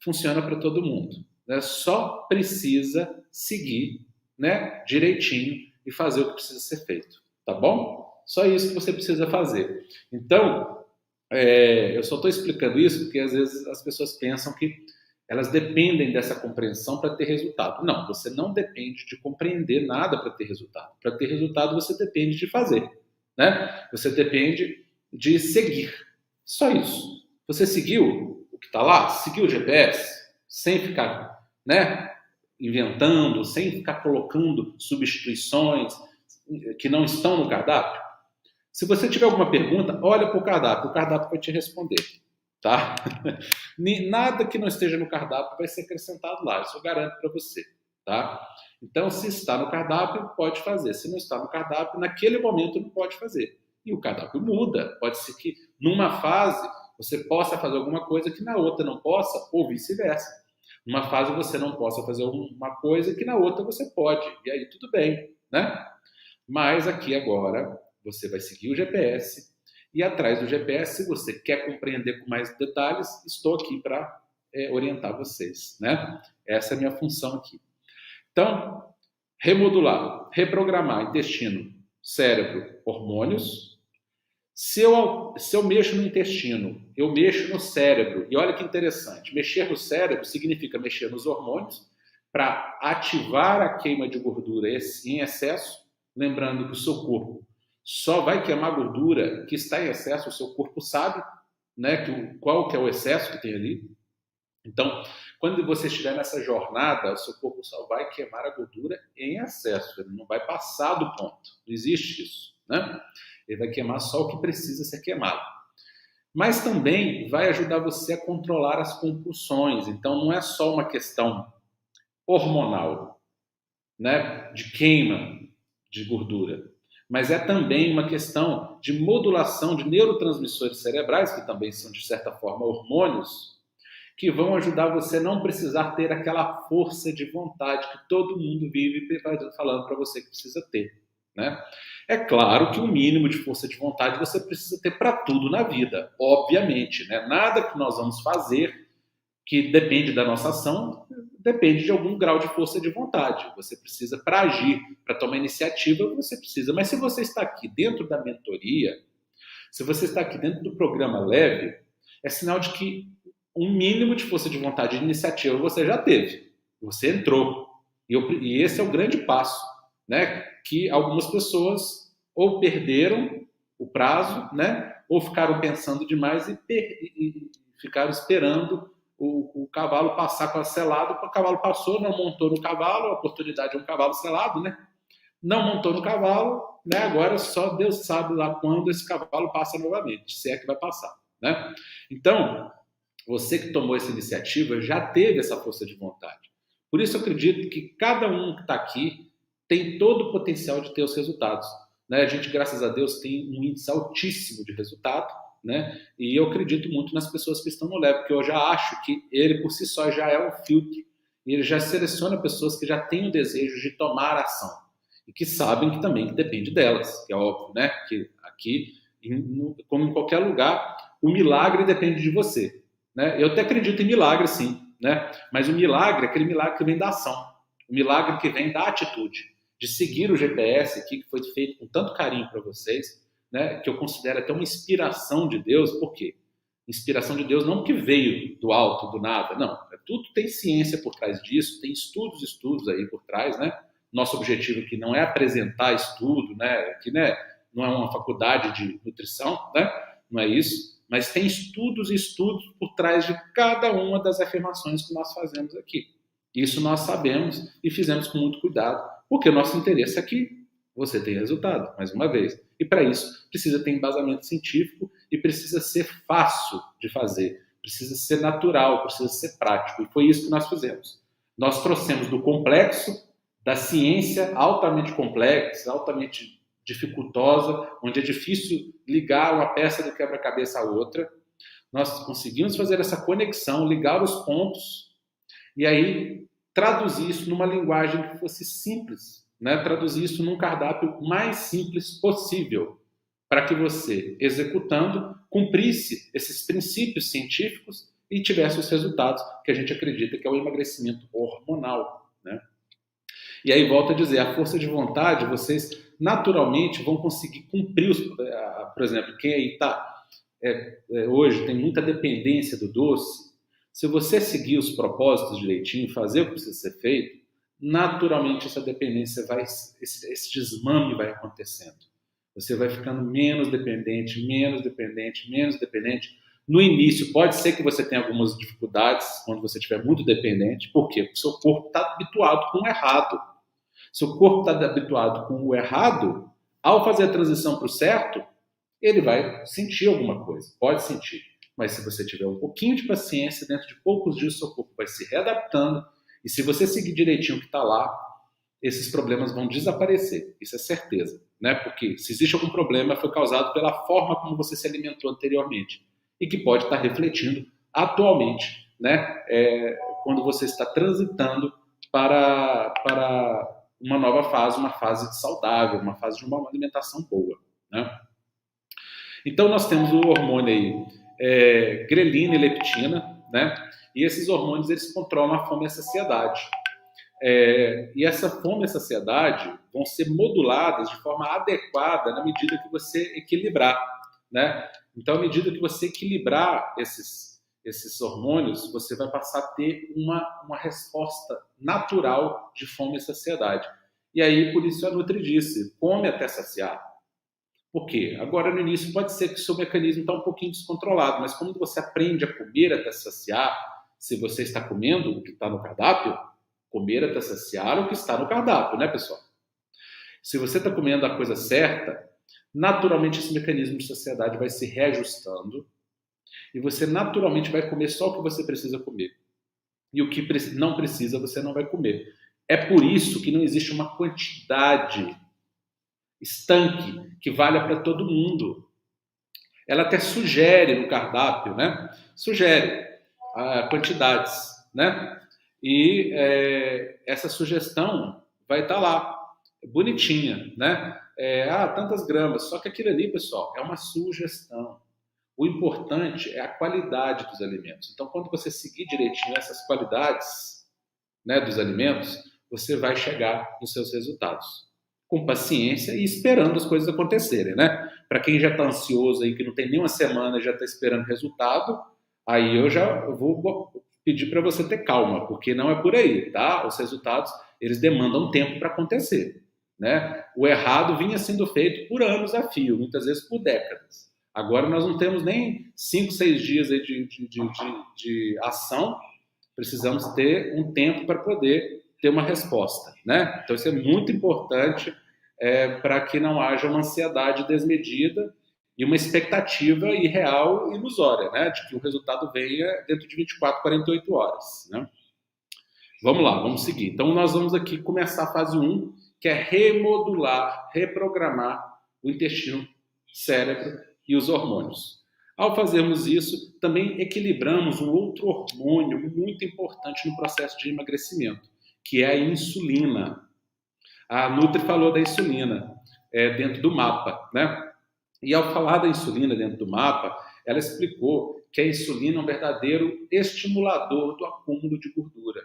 Funciona para todo mundo, né? Só precisa seguir, né, direitinho e fazer o que precisa ser feito, tá bom? Só isso que você precisa fazer. Então, eu só estou explicando isso porque às vezes as pessoas pensam que elas dependem dessa compreensão para ter resultado. Não, você não depende de compreender nada para ter resultado. Para ter resultado, você depende de fazer, né? Você depende de seguir. Só isso. Você seguiu o que está lá? Seguiu o GPS? Sem ficar, né, inventando, sem ficar colocando substituições que não estão no cardápio? Se você tiver alguma pergunta, olha para o cardápio vai te responder, tá? Nada que não esteja no cardápio vai ser acrescentado lá, isso eu garanto para você, tá? Então, se está no cardápio, pode fazer. Se não está no cardápio, naquele momento não pode fazer. E o cardápio muda. Pode ser que numa fase você possa fazer alguma coisa que na outra não possa, ou vice-versa. Numa fase você não possa fazer uma coisa que na outra você pode. E aí tudo bem, né? Mas aqui agora você vai seguir o GPS e atrás do GPS, se você quer compreender com mais detalhes, estou aqui para orientar vocês, né? Essa é a minha função aqui. Então, remodular, reprogramar intestino, cérebro, hormônios, Se eu mexo no intestino, eu mexo no cérebro. E olha que interessante, mexer no cérebro significa mexer nos hormônios para ativar a queima de gordura em excesso, lembrando que o seu corpo só vai queimar gordura que está em excesso, o seu corpo sabe, né, qual que é o excesso que tem ali. Então, quando você estiver nessa jornada, o seu corpo só vai queimar a gordura em excesso, ele não vai passar do ponto, não existe isso, né? Ele vai queimar só o que precisa ser queimado. Mas também vai ajudar você a controlar as compulsões, então não é só uma questão hormonal, né, de queima de gordura, mas é também uma questão de modulação de neurotransmissores cerebrais, que também são, de certa forma, hormônios, que vão ajudar você a não precisar ter aquela força de vontade que todo mundo vive falando para você que precisa ter, né? É claro que o mínimo de força de vontade você precisa ter para tudo na vida, obviamente, né? Nada que nós vamos fazer que depende da nossa ação, depende de algum grau de força de vontade. Você precisa, para agir, para tomar iniciativa, você precisa. Mas se você está aqui dentro da mentoria, se você está aqui dentro do programa Leve, é sinal de que um mínimo de força de vontade e iniciativa você já teve. Você entrou. E esse é o grande passo, né? Que algumas pessoas ou perderam o prazo, né? Ou ficaram pensando demais e ficaram esperando o cavalo passar com a selado. O cavalo passou, não montou no cavalo, a oportunidade é um cavalo selado, né? Não montou no cavalo, né? Agora só Deus sabe lá quando esse cavalo passa novamente, se é que vai passar, né? Então, você que tomou essa iniciativa já teve essa força de vontade. Por isso eu acredito que cada um que está aqui tem todo o potencial de ter os resultados, né? A gente, graças a Deus, tem um índice altíssimo de resultado, né? E eu acredito muito nas pessoas que estão no Leve, porque eu já acho que ele por si só já é um filtro, e ele já seleciona pessoas que já têm o desejo de tomar ação e que sabem que também que depende delas, que é óbvio, né? Que aqui, como em qualquer lugar, o milagre depende de você, né? Eu até acredito em milagre, sim, né? Mas o milagre é aquele milagre que vem da ação, o milagre que vem da atitude, de seguir o GPS aqui, que foi feito com tanto carinho para vocês, né, que eu considero até uma inspiração de Deus. Por quê? Inspiração de Deus não que veio do alto, do nada, não. Tudo tem ciência por trás disso, tem estudos aí por trás, né? Nosso objetivo aqui não é apresentar estudo, né? Aqui, né, não é uma faculdade de nutrição, né? Não é isso, mas tem estudos e estudos por trás de cada uma das afirmações que nós fazemos aqui. Isso nós sabemos e fizemos com muito cuidado, porque o nosso interesse é que você tenha resultado, mais uma vez. E para isso, precisa ter embasamento científico e precisa ser fácil de fazer, precisa ser natural, precisa ser prático. E foi isso que nós fizemos. Nós trouxemos do complexo, da ciência altamente complexa, altamente dificultosa, onde é difícil ligar uma peça do quebra-cabeça à outra. Nós conseguimos fazer essa conexão, ligar os pontos e aí traduzir isso numa linguagem que fosse simples, né? Traduzir isso num cardápio mais simples possível, para que você, executando, cumprisse esses princípios científicos e tivesse os resultados que a gente acredita que é o emagrecimento hormonal, né? E aí, volto a dizer, a força de vontade, vocês naturalmente vão conseguir cumprir por exemplo, quem aí está hoje tem muita dependência do doce. Se você seguir os propósitos direitinho, fazer o que precisa ser feito, naturalmente essa dependência esse desmame vai acontecendo. Você vai ficando menos dependente, menos dependente, menos dependente. No início, pode ser que você tenha algumas dificuldades quando você estiver muito dependente. Por quê? Porque o seu corpo está habituado com o errado. Se o corpo está habituado com o errado, ao fazer a transição para o certo, ele vai sentir alguma coisa, pode sentir. Mas se você tiver um pouquinho de paciência, dentro de poucos dias o seu corpo vai se readaptando, e se você seguir direitinho o que está lá, esses problemas vão desaparecer, isso é certeza, né? Porque se existe algum problema, foi causado pela forma como você se alimentou anteriormente, e que pode estar refletindo atualmente, né? Quando você está transitando para uma nova fase, uma fase saudável, uma fase de uma alimentação boa, né? Então nós temos o hormônio aí, grelina e leptina, né? E esses hormônios eles controlam a fome e a saciedade. E essa fome e a saciedade vão ser moduladas de forma adequada na medida que você equilibrar, né? Então, à medida que você equilibrar esses hormônios, você vai passar a ter uma resposta natural de fome e saciedade. E aí, por isso a Nutri disse, come até saciar. Por quê? Agora, no início, pode ser que o seu mecanismo está um pouquinho descontrolado, mas quando você aprende a comer até saciar, se você está comendo o que está no cardápio, comer até saciar o que está no cardápio, né, pessoal? Se você está comendo a coisa certa, naturalmente esse mecanismo de saciedade vai se reajustando e você naturalmente vai comer só o que você precisa comer. E o que não precisa, você não vai comer. É por isso que não existe uma quantidade estanque que valha para todo mundo. Ela até sugere no cardápio, né? Sugere quantidades, né? E essa sugestão vai estar lá, bonitinha, né? Tantas gramas. Só que aquilo ali, pessoal, é uma sugestão. O importante é a qualidade dos alimentos. Então, quando você seguir direitinho essas qualidades, né, dos alimentos, você vai chegar nos seus resultados. Com paciência e esperando as coisas acontecerem, né? Para quem já está ansioso aí, que não tem nem uma semana e já está esperando resultado, aí eu vou pedir para você ter calma, porque não é por aí, tá? Os resultados, eles demandam tempo para acontecer, né? O errado vinha sendo feito por anos a fio, muitas vezes por décadas. Agora nós não temos nem 5, 6 dias aí de ação, precisamos ter um tempo para poder ter uma resposta, né? Então isso é muito importante para que não haja uma ansiedade desmedida e uma expectativa irreal e ilusória, né? De que o resultado venha dentro de 24, 48 horas, né? Vamos lá, vamos seguir. Então nós vamos aqui começar a fase 1, que é remodular, reprogramar o intestino, cérebro e os hormônios. Ao fazermos isso, também equilibramos um outro hormônio muito importante no processo de emagrecimento, que é a insulina. A Nutri falou da insulina dentro do mapa, né? E ao falar da insulina dentro do mapa, ela explicou que a insulina é um verdadeiro estimulador do acúmulo de gordura.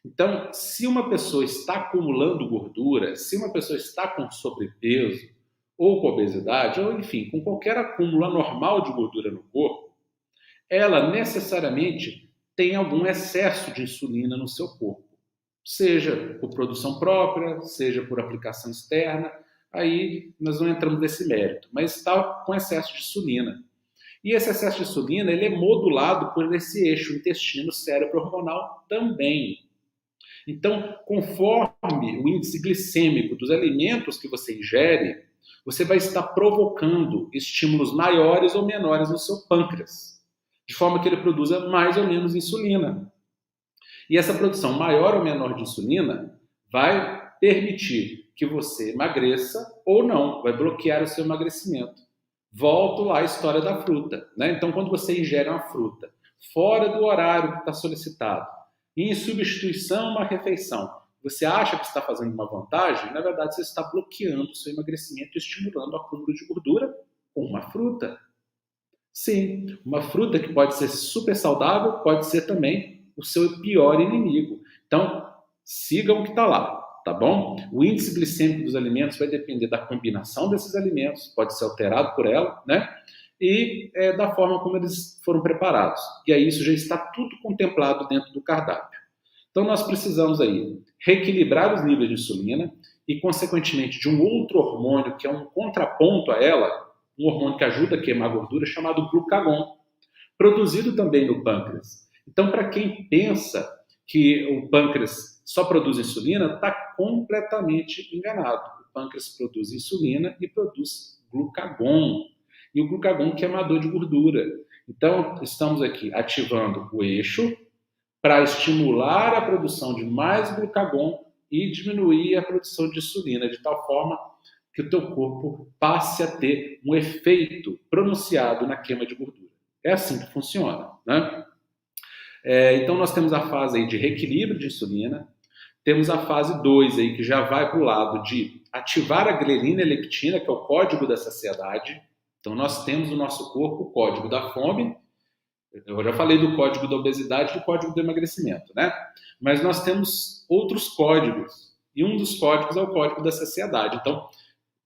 Então, se uma pessoa está acumulando gordura, se uma pessoa está com sobrepeso, ou com obesidade, ou enfim, com qualquer acúmulo anormal de gordura no corpo, ela necessariamente tem algum excesso de insulina no seu corpo. Seja por produção própria, seja por aplicação externa, aí nós não entramos nesse mérito, mas está com excesso de insulina. E esse excesso de insulina ele é modulado por esse eixo intestino-cérebro-hormonal também. Então, conforme o índice glicêmico dos alimentos que você ingere, você vai estar provocando estímulos maiores ou menores no seu pâncreas, de forma que ele produza mais ou menos insulina. E essa produção maior ou menor de insulina vai permitir que você emagreça ou não, vai bloquear o seu emagrecimento. Volto lá à história da fruta, né? Então, quando você ingere uma fruta fora do horário que está solicitado, e em substituição a uma refeição, você acha que está fazendo uma vantagem, na verdade você está bloqueando o seu emagrecimento e estimulando o acúmulo de gordura com uma fruta. Sim, uma fruta que pode ser super saudável, pode ser também o seu pior inimigo. Então, sigam o que está lá, tá bom? O índice glicêmico dos alimentos vai depender da combinação desses alimentos, pode ser alterado por ela, né? E da forma como eles foram preparados. E aí isso já está tudo contemplado dentro do cardápio. Então nós precisamos aí reequilibrar os níveis de insulina e, consequentemente, de um outro hormônio que é um contraponto a ela, um hormônio que ajuda a queimar gordura, chamado glucagon, produzido também no pâncreas. Então, para quem pensa que o pâncreas só produz insulina, está completamente enganado. O pâncreas produz insulina e produz glucagon. E o glucagon é queimador de gordura. Então, estamos aqui ativando o eixo para estimular a produção de mais glucagon e diminuir a produção de insulina, de tal forma que o teu corpo passe a ter um efeito pronunciado na queima de gordura. É assim que funciona, né? Então, nós temos a fase aí de reequilíbrio de insulina, temos a fase 2 aí, que já vai para o lado de ativar a grelina e leptina, que é o código da saciedade. Então, nós temos no nosso corpo o código da fome. Eu já falei do código da obesidade e do código do emagrecimento, né? Mas nós temos outros códigos. E um dos códigos é o código da saciedade. Então,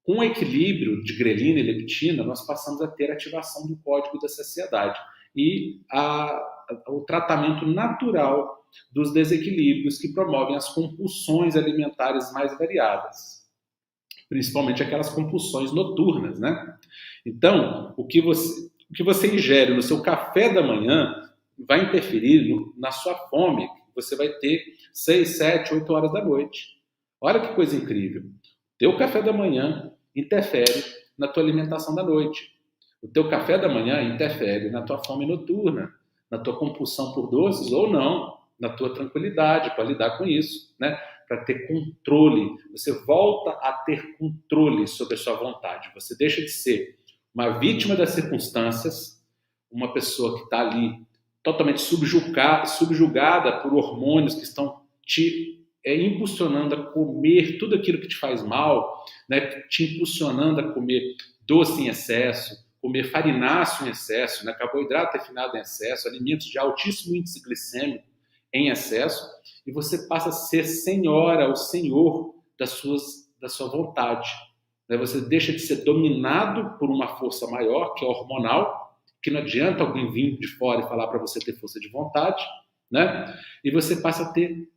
Com o equilíbrio de grelina e leptina, nós passamos a ter ativação do código da saciedade e o tratamento natural dos desequilíbrios que promovem as compulsões alimentares mais variadas, principalmente aquelas compulsões noturnas, né? Então, o que você ingere no seu café da manhã vai interferir na sua fome, que você vai ter 6, 7, 8 horas da noite. Olha que coisa incrível. Teu café da manhã interfere na tua alimentação da noite. O teu café da manhã interfere na tua fome noturna, na tua compulsão por doces ou não, na tua tranquilidade para lidar com isso, né? Para ter controle. Você volta a ter controle sobre a sua vontade. Você deixa de ser uma vítima das circunstâncias, uma pessoa que está ali totalmente subjugada por hormônios que estão te impulsionando a comer tudo aquilo que te faz mal, né? Te impulsionando a comer doce em excesso, comer farináceo em excesso, né? Carboidrato refinado em excesso, alimentos de altíssimo índice glicêmico em excesso, e você passa a ser senhora ou senhor da sua vontade. Né? Você deixa de ser dominado por uma força maior, que é hormonal, que não adianta alguém vir de fora e falar para você ter força de vontade, né? E você passa a ter,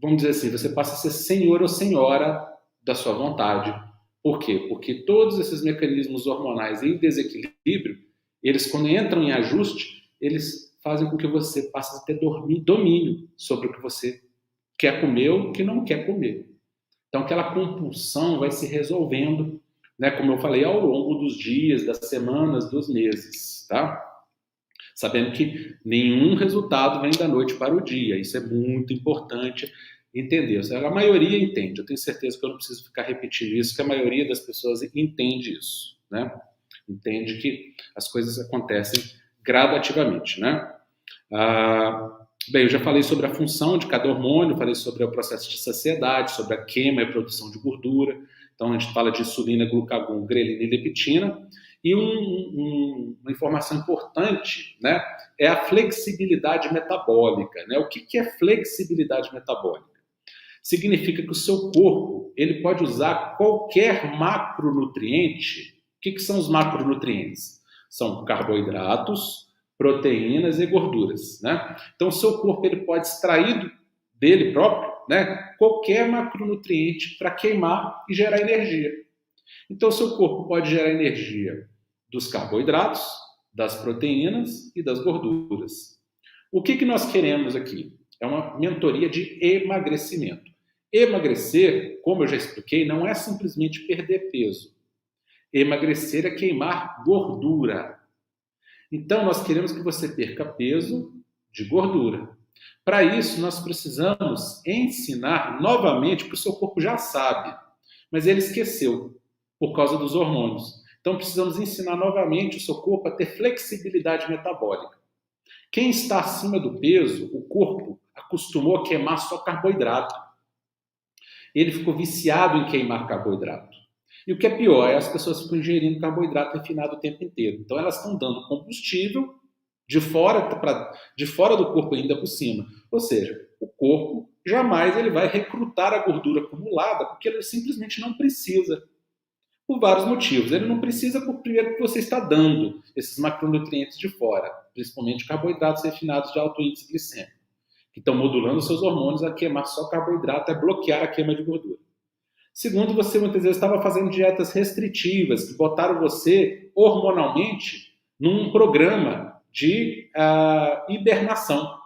vamos dizer assim, você passa a ser senhor ou senhora da sua vontade. Por quê? Porque todos esses mecanismos hormonais em desequilíbrio, eles quando entram em ajuste, eles fazem com que você passe a ter domínio sobre o que você quer comer ou o que não quer comer. Então aquela compulsão vai se resolvendo, né, como eu falei, ao longo dos dias, das semanas, dos meses, tá? Sabendo que nenhum resultado vem da noite para o dia. Isso é muito importante entender. A maioria entende. Eu tenho certeza que eu não preciso ficar repetindo isso, que a maioria das pessoas entende isso, né? Entende que as coisas acontecem gradativamente, né? Bem, eu já falei sobre a função de cada hormônio, falei sobre o processo de saciedade, sobre a queima e a produção de gordura. Então, a gente fala de insulina, glucagon, grelina e leptina. E uma informação importante, né, é a flexibilidade metabólica. Né? O que é flexibilidade metabólica? Significa que o seu corpo ele pode usar qualquer macronutriente. O que são os macronutrientes? São carboidratos, proteínas e gorduras. Né? Então, o seu corpo ele pode extrair dele próprio, né, qualquer macronutriente para queimar e gerar energia. Então, o seu corpo pode gerar energia dos carboidratos, das proteínas e das gorduras. O que nós queremos aqui? É uma mentoria de emagrecimento. Emagrecer, como eu já expliquei, não é simplesmente perder peso. Emagrecer é queimar gordura. Então, nós queremos que você perca peso de gordura. Para isso, nós precisamos ensinar novamente, porque o seu corpo já sabe, mas ele esqueceu por causa dos hormônios. Então, precisamos ensinar novamente o seu corpo a ter flexibilidade metabólica. Quem está acima do peso, o corpo acostumou a queimar só carboidrato. Ele ficou viciado em queimar carboidrato. E o que é pior, as pessoas ficam ingerindo carboidrato refinado o tempo inteiro. Então, elas estão dando combustível de fora do corpo ainda por cima. Ou seja, o corpo jamais ele vai recrutar a gordura acumulada, porque ele simplesmente não precisa. Por vários motivos. Ele não precisa, por primeiro, que você está dando esses macronutrientes de fora, principalmente carboidratos refinados de alto índice glicêmico, que estão modulando os seus hormônios a queimar só carboidrato, a bloquear a queima de gordura. Segundo, você muitas vezes estava fazendo dietas restritivas, que botaram você hormonalmente num programa de hibernação.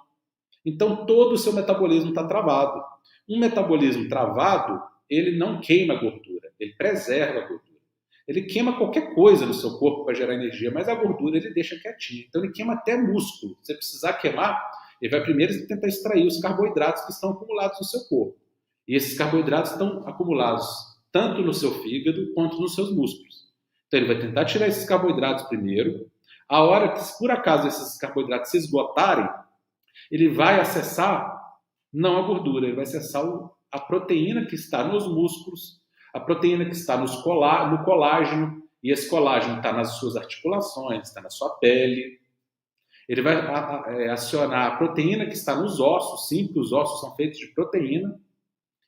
Então, todo o seu metabolismo está travado. Um metabolismo travado, ele não queima gordura, ele preserva a gordura. Ele queima qualquer coisa no seu corpo para gerar energia, mas a gordura ele deixa quietinho. Então, ele queima até músculo. Se você precisar queimar, ele vai primeiro tentar extrair os carboidratos que estão acumulados no seu corpo. E esses carboidratos estão acumulados tanto no seu fígado quanto nos seus músculos. Então, ele vai tentar tirar esses carboidratos primeiro. A hora que, por acaso, esses carboidratos se esgotarem, ele vai acessar, não a gordura, ele vai acessar a proteína que está nos músculos, a proteína que está no colágeno, e esse colágeno está nas suas articulações, está na sua pele. Ele vai acionar a proteína que está nos ossos, sim, porque os ossos são feitos de proteína,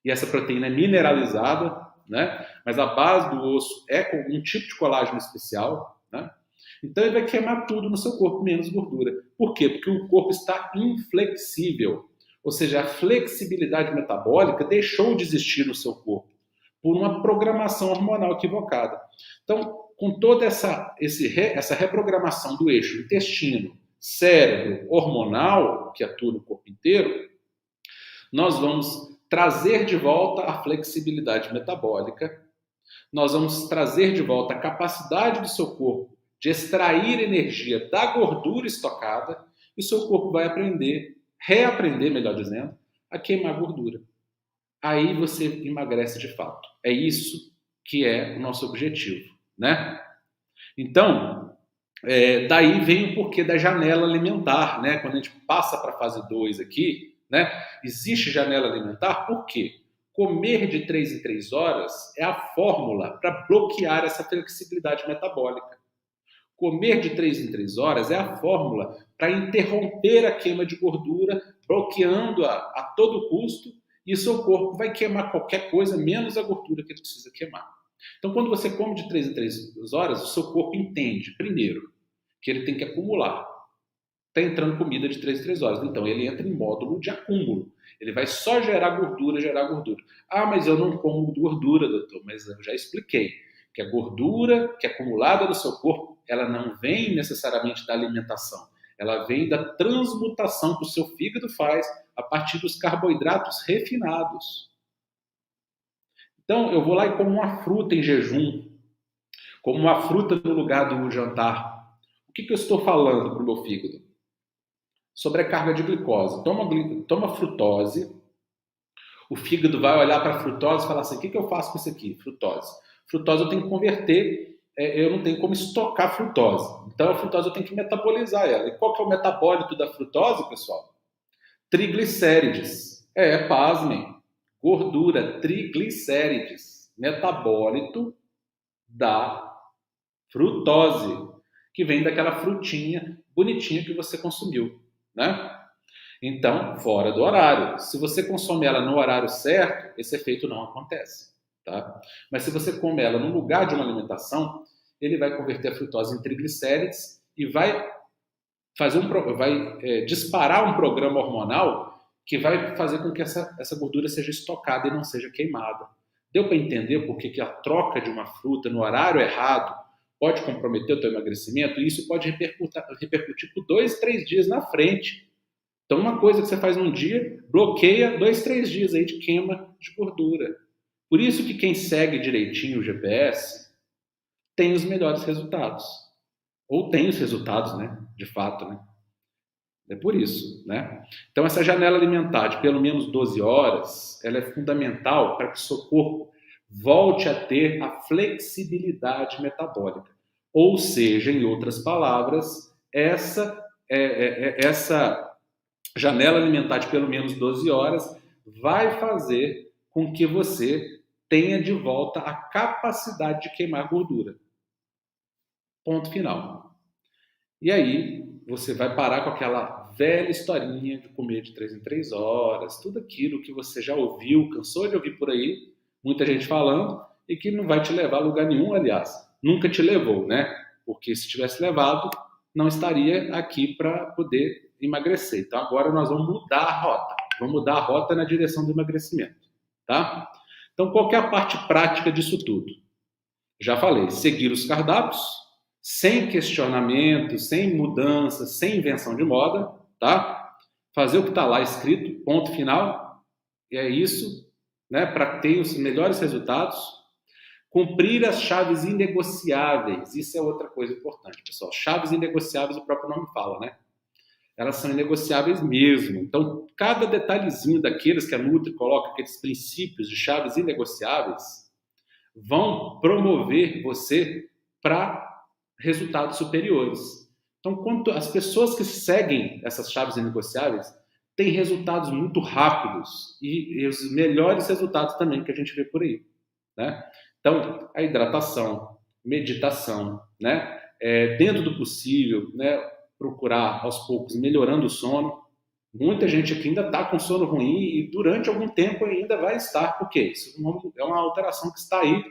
e essa proteína é mineralizada, né? Mas a base do osso é com um tipo de colágeno especial, né? Então ele vai queimar tudo no seu corpo, menos gordura. Por quê? Porque o corpo está inflexível. Ou seja, a flexibilidade metabólica deixou de existir no seu corpo por uma programação hormonal equivocada. Então, com toda essa reprogramação do eixo intestino, cérebro, hormonal, que atua no corpo inteiro, nós vamos trazer de volta a flexibilidade metabólica, nós vamos trazer de volta a capacidade do seu corpo de extrair energia da gordura estocada, e o seu corpo vai reaprender, melhor dizendo, a queimar gordura. Aí você emagrece de fato. É isso que é o nosso objetivo, né? Então, daí vem o porquê da janela alimentar, né? Quando a gente passa para a fase 2 aqui, né? Existe janela alimentar, por quê? Comer de 3 em 3 horas é a fórmula para bloquear essa flexibilidade metabólica. Comer de 3 em 3 horas é a fórmula para interromper a queima de gordura, bloqueando-a a todo custo, e o seu corpo vai queimar qualquer coisa, menos a gordura que ele precisa queimar. Então, quando você come de 3 em 3 horas, o seu corpo entende, primeiro, que ele tem que acumular. Está entrando comida de 3 em 3 horas. Então, ele entra em módulo de acúmulo. Ele vai só gerar gordura, gerar gordura. Ah, mas eu não como gordura, doutor. Mas eu já expliquei que a gordura que é acumulada no seu corpo, ela não vem necessariamente da alimentação. Ela vem da transmutação que o seu fígado faz a partir dos carboidratos refinados. Então, eu vou lá e como uma fruta em jejum, como uma fruta no lugar do jantar. O que eu estou falando para o meu fígado? Sobrecarga de glicose. Toma frutose, o fígado vai olhar para a frutose e falar assim, o que eu faço com isso aqui? Frutose. Frutose eu tenho que converter, eu não tenho como estocar frutose. Então a frutose eu tenho que metabolizar ela. E qual que é o metabólito da frutose, pessoal? Triglicérides. Pasmem. Gordura, triglicérides. Metabólito da frutose, que vem daquela frutinha bonitinha que você consumiu, né? Então, fora do horário. Se você consome ela no horário certo, esse efeito não acontece, tá? Mas se você come ela no lugar de uma alimentação, ele vai converter a frutose em triglicérides e vai disparar um programa hormonal que vai fazer com que essa gordura seja estocada e não seja queimada. Deu para entender por que a troca de uma fruta no horário errado pode comprometer o teu emagrecimento? E isso pode repercutir por 2, 3 dias na frente. Então, uma coisa que você faz num dia, bloqueia 2, 3 dias aí de queima de gordura. Por isso que quem segue direitinho o GPS tem os melhores resultados. Ou tem os resultados, né? De fato, né? É por isso, né? Então, essa janela alimentar de pelo menos 12 horas, ela é fundamental para que o seu corpo volte a ter a flexibilidade metabólica. Ou seja, em outras palavras, essa janela alimentar de pelo menos 12 horas vai fazer com que você tenha de volta a capacidade de queimar gordura. Ponto final. E aí, você vai parar com aquela velha historinha de comer de 3 em 3 horas, tudo aquilo que você já ouviu, cansou de ouvir por aí, muita gente falando, e que não vai te levar a lugar nenhum, aliás. Nunca te levou, né? Porque se tivesse levado, não estaria aqui para poder emagrecer. Então agora nós vamos mudar a rota. Vamos mudar a rota na direção do emagrecimento, tá? Então qual que é a parte prática disso tudo? Já falei, seguir os cardápios, sem questionamento, sem mudança, sem invenção de moda, tá? Fazer o que está lá escrito, ponto final, e é isso, né? Para ter os melhores resultados. Cumprir as chaves inegociáveis, isso é outra coisa importante, pessoal. Chaves inegociáveis, o próprio nome fala, né? Elas são inegociáveis mesmo. Então, cada detalhezinho daqueles que a Nutri coloca, aqueles princípios de chaves inegociáveis, vão promover você para resultados superiores. Então, quanto as pessoas que seguem essas chaves inegociáveis têm resultados muito rápidos e os melhores resultados também que a gente vê por aí, né? Então, a hidratação, meditação, né? Dentro do possível, né? Procurar aos poucos melhorando o sono, Muita gente aqui ainda está com sono ruim e durante algum tempo ainda vai estar, porque isso é uma alteração que está aí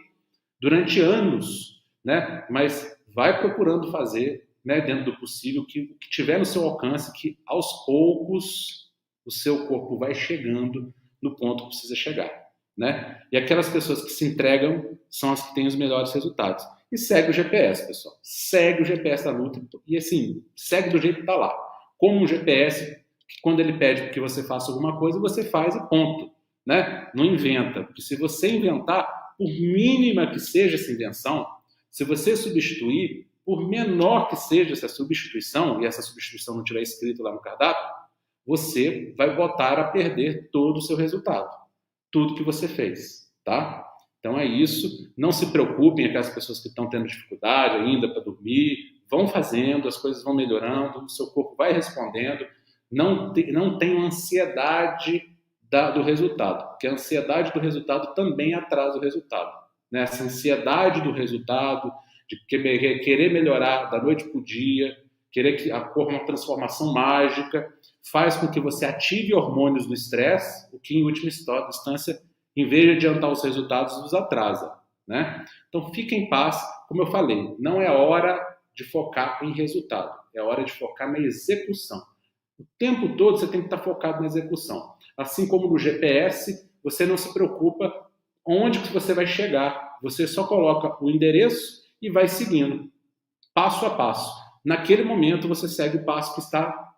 durante anos, né? Mas vai procurando fazer, né, dentro do possível, o que tiver no seu alcance, que aos poucos o seu corpo vai chegando no ponto que precisa chegar, né? E aquelas pessoas que se entregam são as que têm os melhores resultados. E segue o GPS, pessoal. Segue o GPS da luta e, assim, segue do jeito que está lá. Como um GPS que, quando ele pede que você faça alguma coisa, você faz e ponto, né? Não inventa. Porque se você inventar, por mínima que seja essa invenção, se você substituir, por menor que seja essa substituição, e essa substituição não tiver escrito lá no cardápio, você vai botar a perder todo o seu resultado, tudo que você fez, tá? Então é isso, não se preocupem, aquelas pessoas que estão tendo dificuldade ainda para dormir, vão fazendo, as coisas vão melhorando, o seu corpo vai respondendo, não tenham ansiedade do resultado, porque a ansiedade do resultado também atrasa o resultado, né? Essa ansiedade do resultado, de querer melhorar da noite para o dia, querer que ocorra uma transformação mágica, faz com que você ative hormônios do estresse, o que em última instância, em vez de adiantar os resultados, os atrasa, né? Então fique em paz, como eu falei, não é hora de focar em resultado, é hora de focar na execução. O tempo todo você tem que estar focado na execução. Assim como no GPS, você não se preocupa onde que você vai chegar, você só coloca o endereço e vai seguindo, passo a passo. Naquele momento você segue o passo que está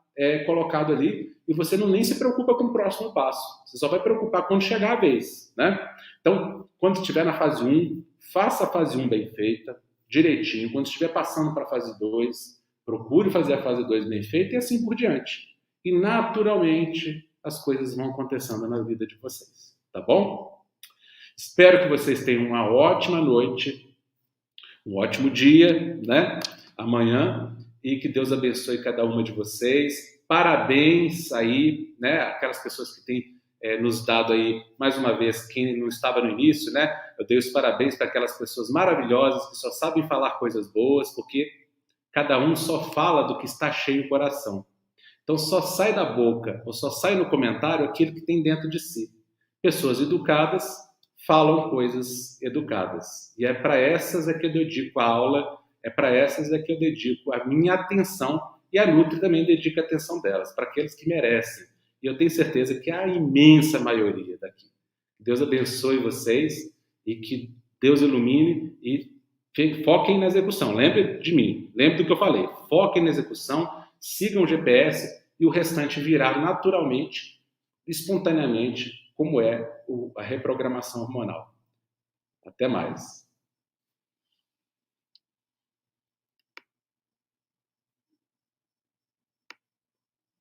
colocado ali e você nem se preocupa com o próximo passo. Você só vai preocupar quando chegar a vez, né? Então, quando estiver na fase 1, faça a fase 1 bem feita, direitinho. Quando estiver passando para a fase 2, procure fazer a fase 2 bem feita e assim por diante. E naturalmente as coisas vão acontecendo na vida de vocês, tá bom? Espero que vocês tenham uma ótima noite, um ótimo dia, né? Amanhã, e que Deus abençoe cada uma de vocês. Parabéns aí, né? Aquelas pessoas que têm nos dado aí, mais uma vez, quem não estava no início, né? Eu dei os parabéns para aquelas pessoas maravilhosas que só sabem falar coisas boas, porque cada um só fala do que está cheio o coração. Então só sai da boca, ou só sai no comentário aquilo que tem dentro de si. Pessoas educadas falam coisas educadas. E é para essas que eu dedico a aula, é para essas que eu dedico a minha atenção, e a Nutri também dedica a atenção delas, para aqueles que merecem. E eu tenho certeza que é a imensa maioria daqui. Deus abençoe vocês e que Deus ilumine e foquem na execução. Lembre de mim, lembre do que eu falei. Foquem na execução, sigam o GPS e o restante virá naturalmente, espontaneamente, como é a reprogramação hormonal. Até mais.